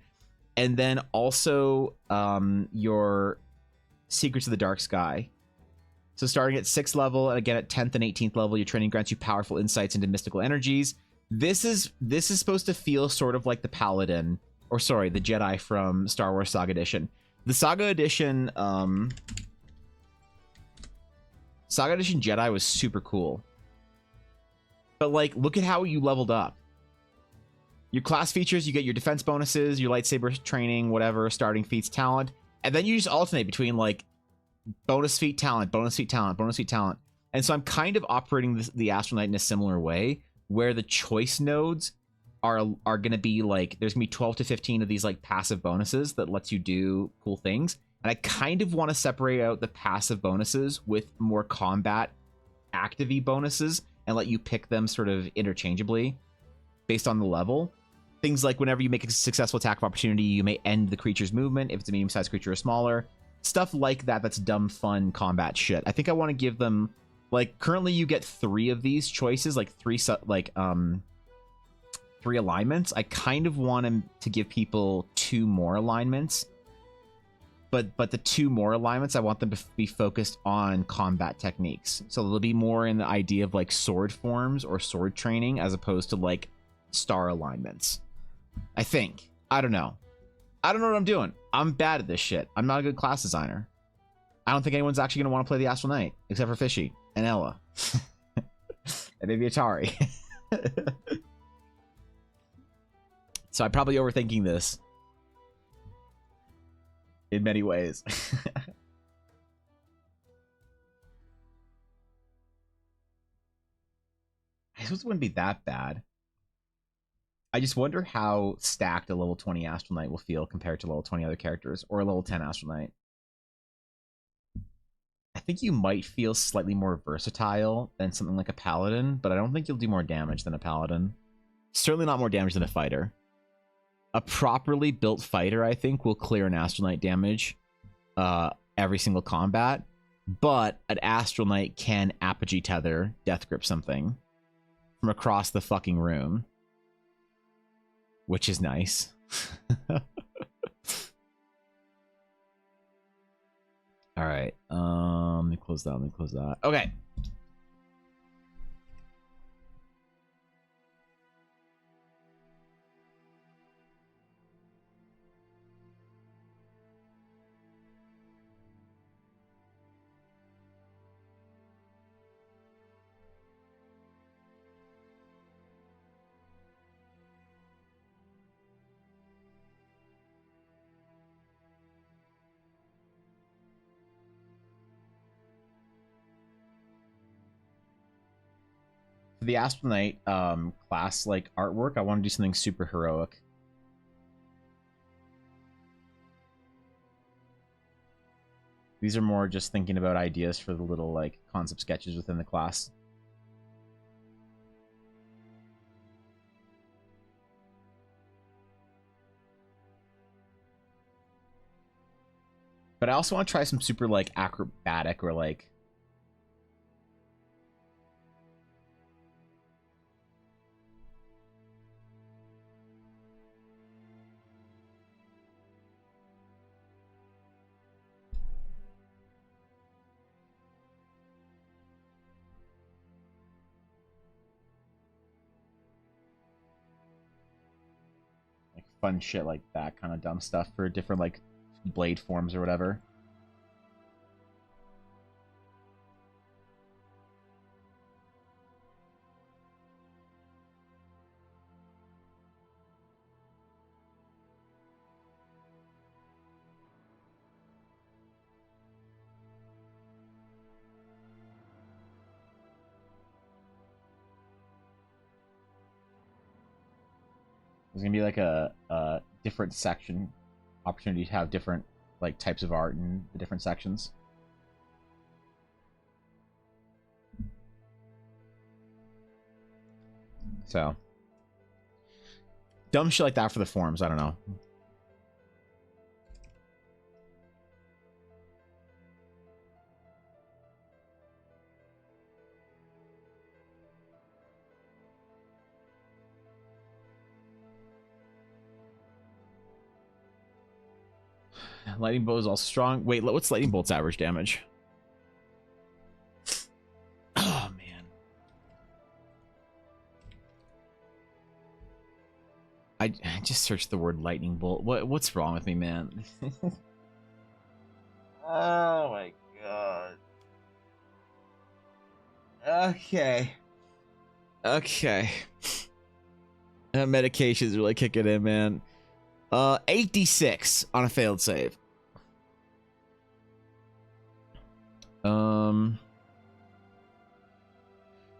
And then also your Secrets of the Dark Sky. So starting at 6th level, and again at 10th and 18th level, your training grants you powerful insights into mystical energies. This is supposed to feel sort of like the Paladin, or sorry, the Jedi from Star Wars Saga Edition. The Saga Edition Jedi was super cool. But, like, look at how you leveled up. Your class features, you get your defense bonuses, your lightsaber training, whatever, starting feats, talent. And then you just alternate between, like, bonus feat, talent, bonus feat, talent, bonus feat, talent. And so I'm kind of operating the Astronaut in a similar way, where the choice nodes are going to be, like, there's going to be 12 to 15 of these, like, passive bonuses that lets you do cool things. And I kind of want to separate out the passive bonuses with more combat active-y bonuses and let you pick them sort of interchangeably based on the level. Things like whenever you make a successful attack of opportunity, you may end the creature's movement if it's a medium-sized creature or smaller. Stuff like that that's dumb, fun combat shit. I think I want to give them, like, currently you get 3 of these choices, like 3 alignments. I kind of want them to give people 2 more alignments. But the 2 more alignments, I want them to be focused on combat techniques. So they'll be more in the idea of, like, sword forms or sword training as opposed to, like, star alignments. I think. I don't know. I don't know what I'm doing. I'm bad at this shit. I'm not a good class designer. I don't think anyone's actually going to want to play the Astral Knight, except for Fishy and Ella. And maybe Atari. So I'm probably overthinking this. In many ways. I suppose it wouldn't be that bad. I just wonder how stacked a level 20 Astral Knight will feel compared to level 20 other characters, or a level 10 Astral Knight. I think you might feel slightly more versatile than something like a Paladin, but I don't think you'll do more damage than a Paladin. Certainly not more damage than a fighter. A properly built fighter, I think, will clear an Astral Knight damage every single combat, but an Astral Knight can apogee tether, death grip something from across the fucking room, which is nice. All right, let me close that. Let me close that. Okay. the Aspen Knight class like artwork, I want to do something super heroic. These are more just thinking about ideas for the little like concept sketches within the class. But I also want to try some super like acrobatic or like fun shit like that, kind of dumb stuff for different like blade forms or whatever. There's gonna be like a different section opportunity to have different like types of art in the different sections. So dumb shit like that for the forums. I don't know. Lightning bolt is also strong. Wait, what's lightning bolt's average damage? Oh man, I just searched the word lightning bolt. What's wrong with me, man? Oh my god. Okay. Okay. Medication's really kicking in, man. 8d6 on a failed save.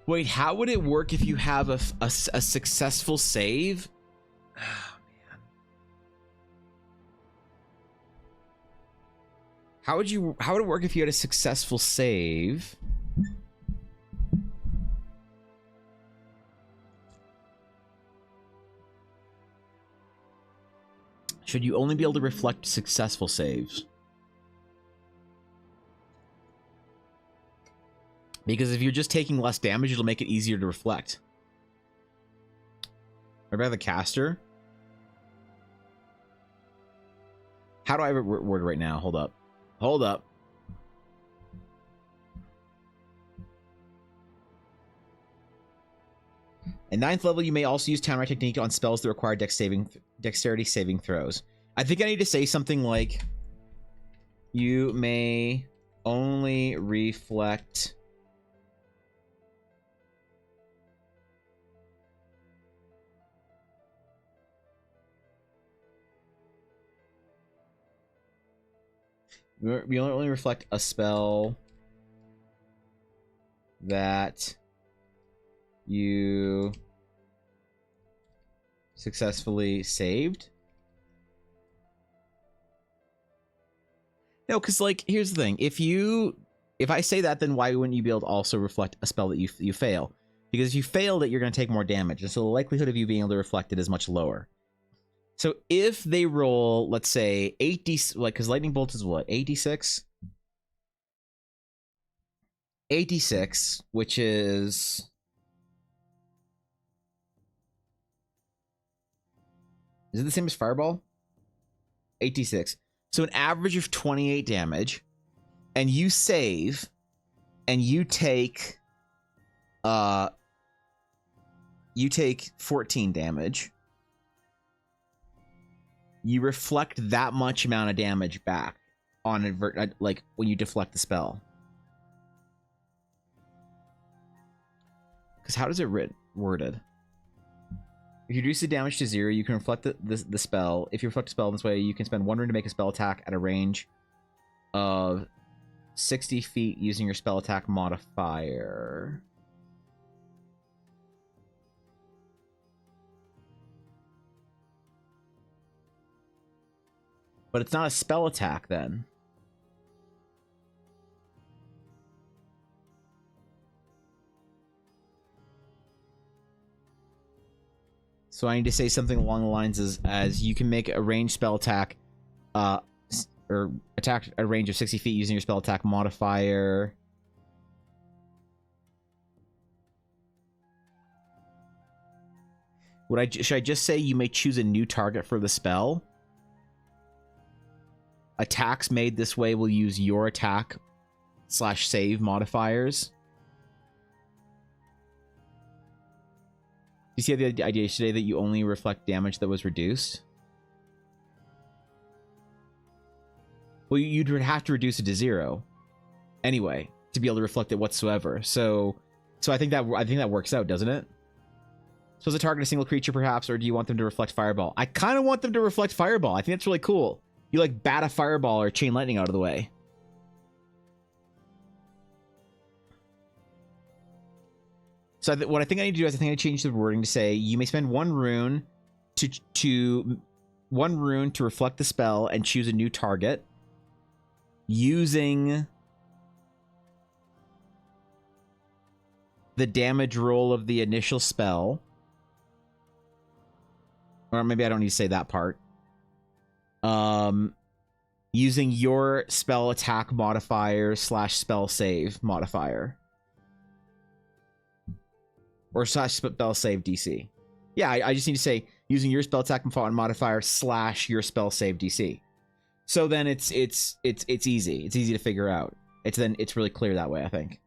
Wait, how would it work if you have a successful save? Oh, man. How would it work if you had a successful save? Should you only be able to reflect successful saves? Because if you're just taking less damage, it'll make it easier to reflect. What about the caster? How do I word it right now? Hold up. Hold up. At 9th level, you may also use Town Rat Technique on spells that require dexterity saving throws. I think I need to say something like, you may only reflect we only reflect a spell that you successfully saved. No, because like here's the thing: if I say that, then why wouldn't you be able to also reflect a spell that you fail? Because if you failed it, you're going to take more damage, and so the likelihood of you being able to reflect it is much lower. So if they roll, let's say 8d, like because lightning bolt is what 8d6, 8d6, which is it the same as fireball? 8d6. So an average of 28 damage, and you save, and you take 14 damage. You reflect that much amount of damage back on like when you deflect the spell. Because how does it worded? If you reduce the damage to 0, you can reflect the spell. If you reflect a spell in this way, you can spend 1 rune to make a spell attack at a range of 60 feet using your spell attack modifier. But it's not a spell attack then. So I need to say something along the lines as you can make a ranged spell attack, or attack a range of 60 feet using your spell attack modifier. Should I just say you may choose a new target for the spell? Attacks made this way will use your attack / save modifiers. You see the idea today that you only reflect damage that was reduced? Well, you'd have to reduce it to 0 anyway to be able to reflect it whatsoever. So I think that works out, doesn't it? So is a target a single creature perhaps, or do you want them to reflect fireball? I kind of want them to reflect fireball. I think that's really cool. You like bat a fireball or chain lightning out of the way. So what I think I need to do is I think I change the wording to say you may spend 1 rune to reflect the spell and choose a new target using the damage roll of the initial spell. Or maybe I don't need to say that part. Using your spell attack modifier / spell save modifier. Or / spell save DC. Yeah, I just need to say using your spell attack modifier / your spell save DC. So then it's easy. It's easy to figure out. It's really clear that way, I think.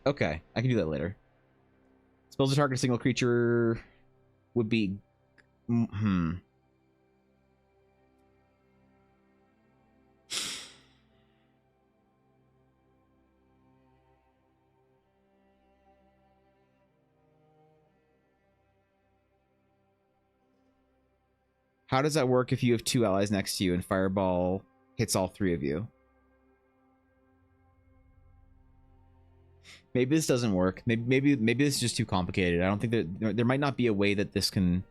Okay, I can do that later. Spells to target a single creature would be... How does that work if you have 2 allies next to you and Fireball hits all 3 of you? Maybe this doesn't work. Maybe this is just too complicated. I don't think that there might not be a way that this can...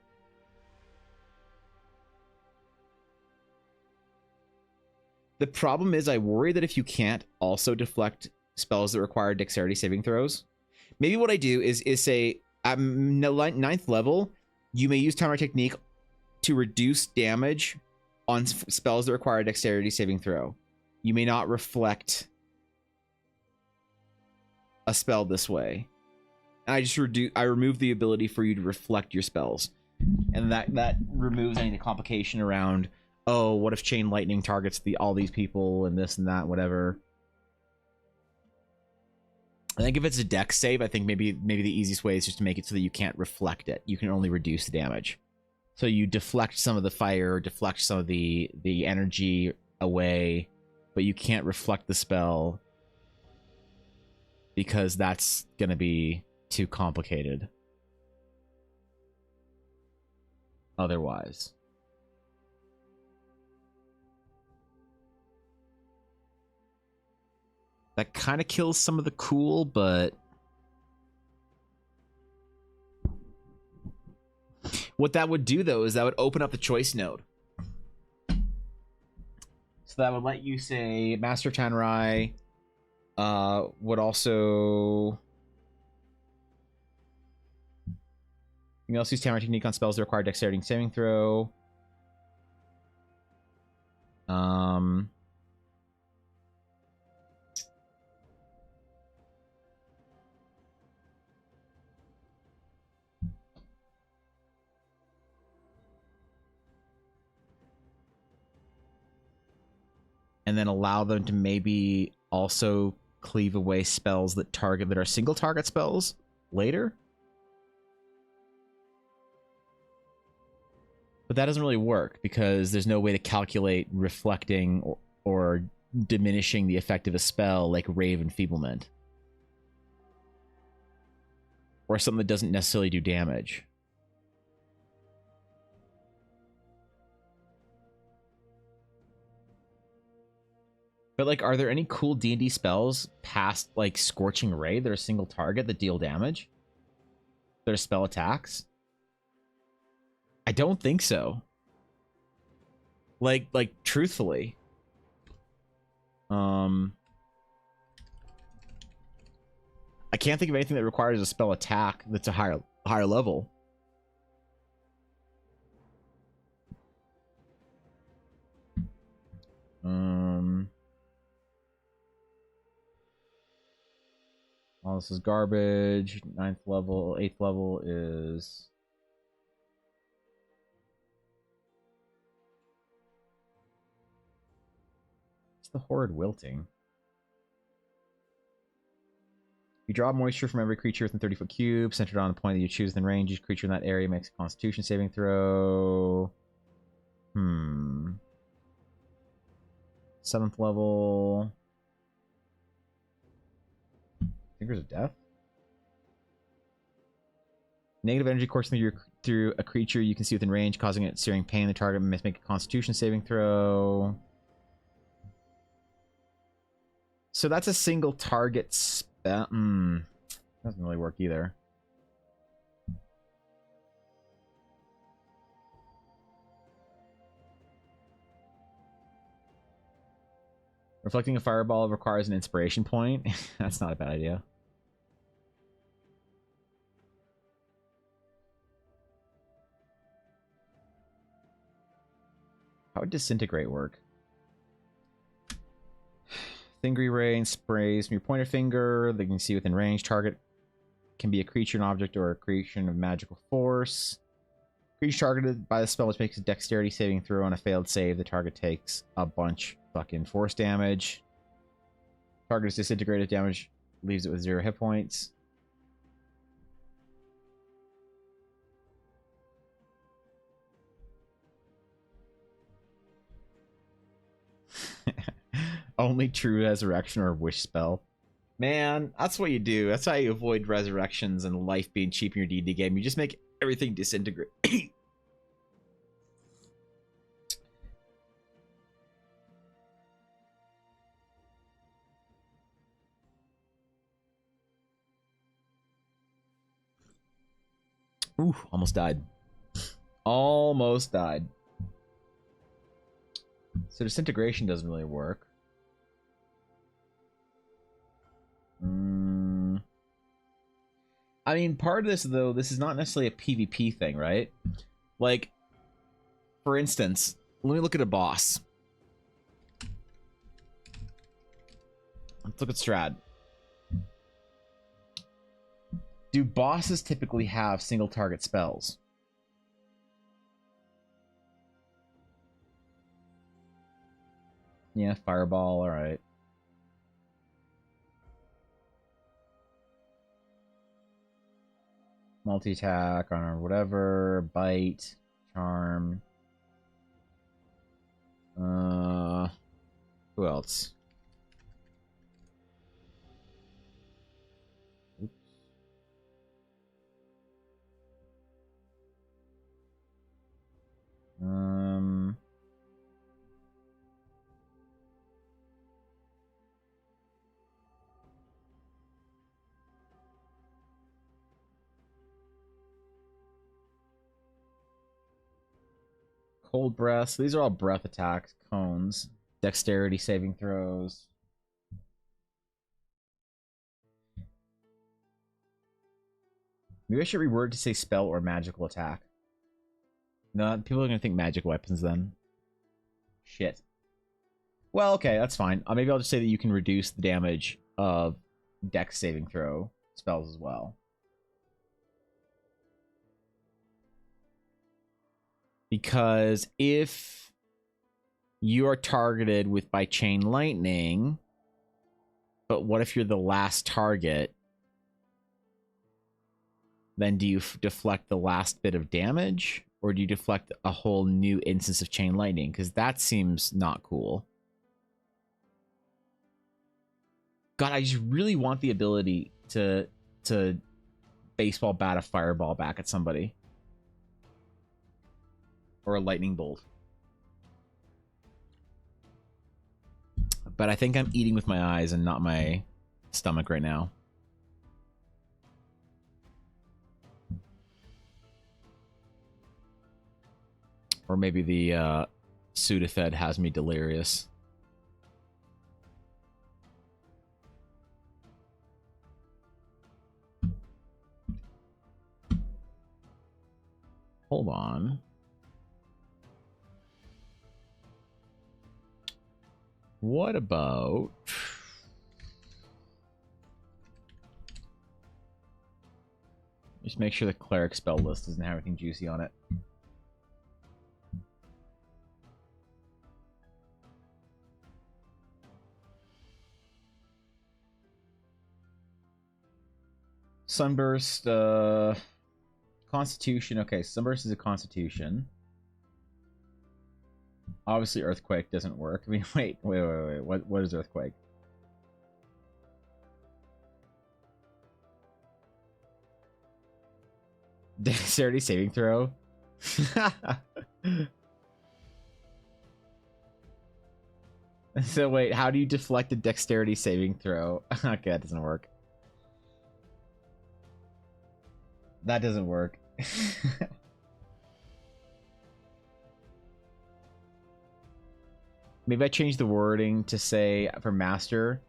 The problem is I worry that if you can't also deflect spells that require dexterity saving throws, maybe what I do is say at 9th level, you may use Timer Technique to reduce damage on spells that require a dexterity saving throw. You may not reflect a spell this way. And I just remove the ability for you to reflect your spells. And that removes any of the complication around, oh, what if Chain Lightning targets all these people and this and that, whatever. I think if it's a dex save, I think maybe the easiest way is just to make it so that you can't reflect it. You can only reduce the damage. So you deflect some of the fire, deflect some of the energy away, but you can't reflect the spell because that's going to be too complicated otherwise. That kind of kills some of the cool, but what that would do, though, is that would open up the choice node. So that would let you say Master Tanrai would also... You can also use Tanrai Technique on spells that require dexterity saving throw. And then allow them to maybe also cleave away spells that are single target spells later. But that doesn't really work because there's no way to calculate reflecting or diminishing the effect of a spell like Rave Enfeeblement. Or something that doesn't necessarily do damage. But like, are there any cool D&D spells past like Scorching Ray that are single target that deal damage? That are spell attacks? I don't think so. Like truthfully. I can't think of anything that requires a spell attack that's a higher level. All this is garbage. 9th level, 8th level is it's the horrid wilting. You draw moisture from every creature within 30-foot cube, centered on a point that you choose within range. Each creature in that area makes a Constitution saving throw. 7th level. Fingers of Death. Negative energy coursing through a creature you can see within range, causing it searing pain. The target must make a Constitution saving throw. So that's a single target spell. Doesn't really work either. Reflecting a fireball requires an inspiration point. That's not a bad idea. How would Disintegrate work? Fingry Ray sprays from your pointer finger. They can see within range. Target can be a creature, an object, or a creation of magical force. Creature targeted by the spell which makes a dexterity saving throw. On a failed save, the target takes a bunch fucking force damage. Target is disintegrated. Damage leaves it with 0 hit points. Only true resurrection or wish spell. Man, that's what you do. That's how you avoid resurrections and life being cheap in your D&D game. You just make everything disintegrate. Ooh, almost died. Almost died. So disintegration doesn't really work. I mean, part of this, though, this is not necessarily a PvP thing, right? Like, for instance, let me look at a boss. Let's look at Strad. Do bosses typically have single target spells? Yeah, Fireball, alright. Multi-attack on whatever, bite, charm. Who else? Oops. Cold breath. So these are all breath attacks. Cones. Dexterity saving throws. Maybe I should reword to say spell or magical attack. No, people are going to think magic weapons then. Shit. Well, okay, that's fine. Maybe I'll just say that you can reduce the damage of dex saving throw spells as well. Because if you are targeted by chain lightning, but what if you're the last target? Then do you deflect the last bit of damage? Or do you deflect a whole new instance of chain lightning? Because that seems not cool. God, I just really want the ability to baseball bat a fireball back at somebody. Or a lightning bolt. but I think I'm eating with my eyes and not my stomach right now. Or maybe the Sudafed has me delirious. Hold on. What about... Just make sure the cleric spell list doesn't have anything juicy on it. Sunburst, Constitution. Okay, Sunburst is a Constitution. Obviously, Earthquake doesn't work. I mean, wait. What is Earthquake? Dexterity saving throw. So wait, how do you deflect a dexterity saving throw? Okay, that doesn't work. That doesn't work. Maybe I change the wording to say for master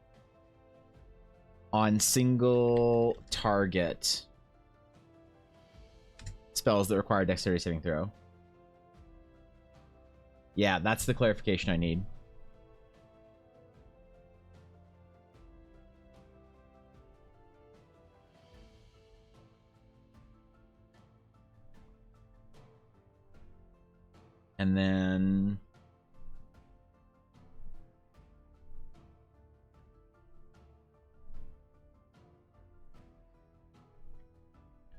on single target spells that require dexterity saving throw. Yeah, that's the clarification I need. And then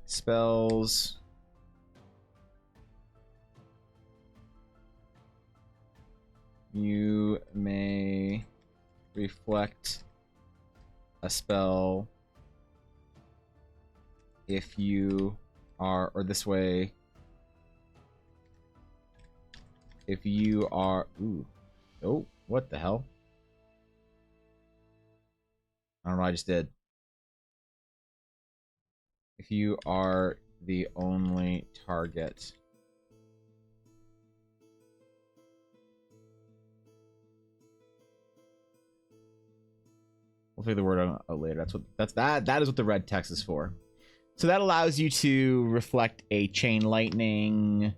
spells you may reflect a spell if you are, or this way, if you are, ooh, oh, what the hell? I don't know what I just did. If you are the only target. We'll figure the word out later. That is what the red text is for. So that allows you to reflect a chain lightning,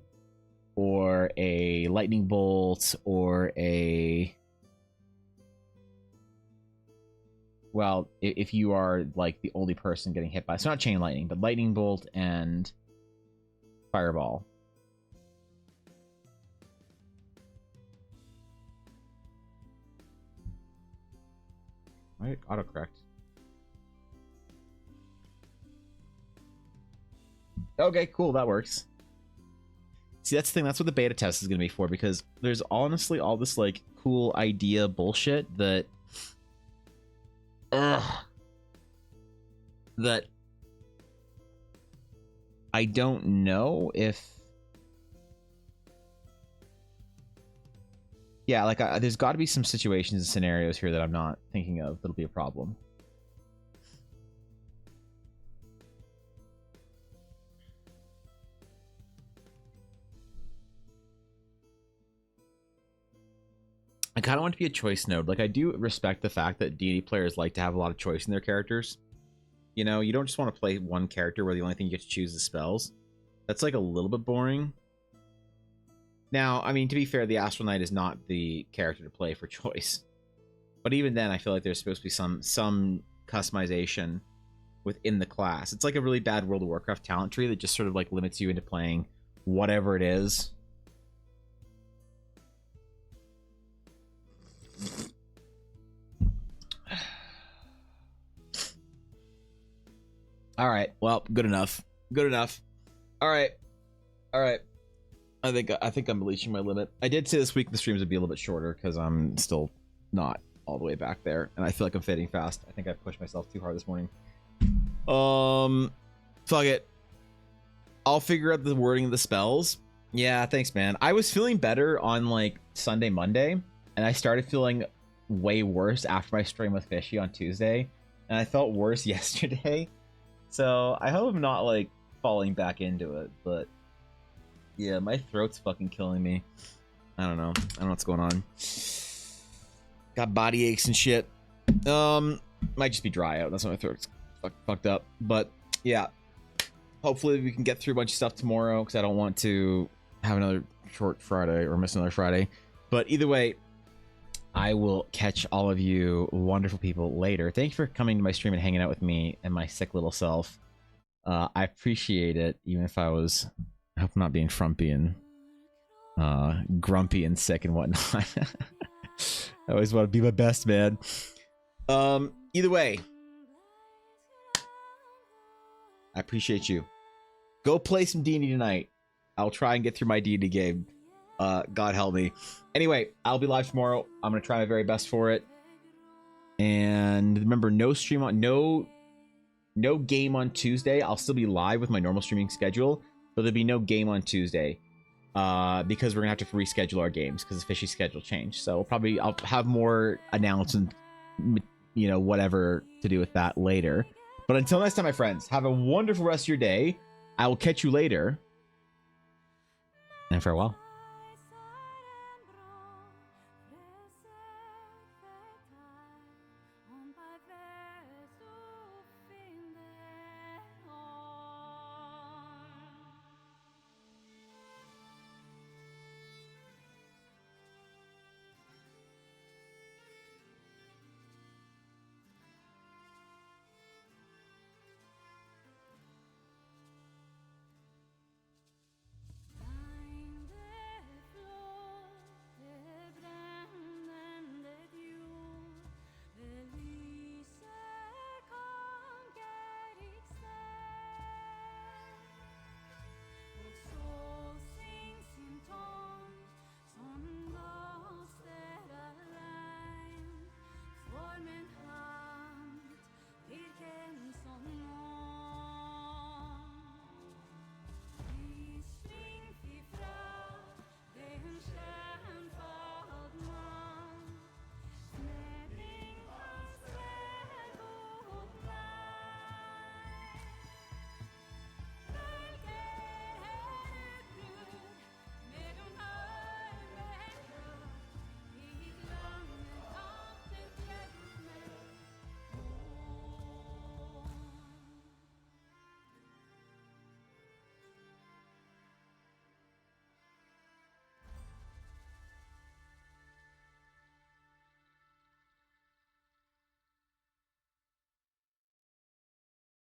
or a lightning bolt, or a... Well, if you are, like, the only person getting hit by... It's not chain lightning, but lightning bolt and fireball. Right? Autocorrect. Okay, cool. That works. See, that's the thing. That's what the beta test is going to be for, because there's honestly all this, like, cool idea bullshit that... that I don't know if... Yeah, like, there's got to be some situations and scenarios here that I'm not thinking of that'll be a problem. I kind of want it to be a choice node. Like, I do respect the fact that D&D players like to have a lot of choice in their characters. You know, you don't just want to play one character where the only thing you get to choose is spells. That's, like, a little bit boring. Now, I mean, to be fair, the Astral Knight is not the character to play for choice. But even then, I feel like there's supposed to be some customization within the class. It's like a really bad World of Warcraft talent tree that just sort of, like, limits you into playing whatever it is. All right. Well, good enough. Good enough. All right. All right. I think I'm reaching my limit. I did say this week the streams would be a little bit shorter because I'm still not all the way back there, and I feel like I'm fading fast. I think I pushed myself too hard this morning. Fuck it. I'll figure out the wording of the spells. Yeah, thanks, man. I was feeling better on like Sunday, Monday, and I started feeling way worse after my stream with Fishy on Tuesday, and I felt worse yesterday. So I hope I'm not like falling back into it, but yeah, my throat's fucking killing me. I don't know what's going on. Got body aches and shit. Might just be dry out. That's why my throat's fucked up. But yeah, hopefully we can get through a bunch of stuff tomorrow, because I don't want to have another short Friday or miss another Friday. But either way, I will catch all of you wonderful people later. Thank you for coming to my stream and hanging out with me and my sick little self. I appreciate it, even if I was, I hope I'm not being frumpy and grumpy and sick and whatnot. I always want to be my best, man. Either way, I appreciate you. Go play some D&D tonight. I'll try and get through my D&D game. God help me. Anyway, I'll be live tomorrow. I'm gonna try my very best for it. And remember, no stream on no game on Tuesday. I'll still be live with my normal streaming schedule, but there'll be no game on Tuesday. Because we're gonna have to reschedule our games because the Fishy schedule changed. So I'll have more announcements, you know, whatever to do with that later. But until next time, my friends, have a wonderful rest of your day. I will catch you later, and farewell.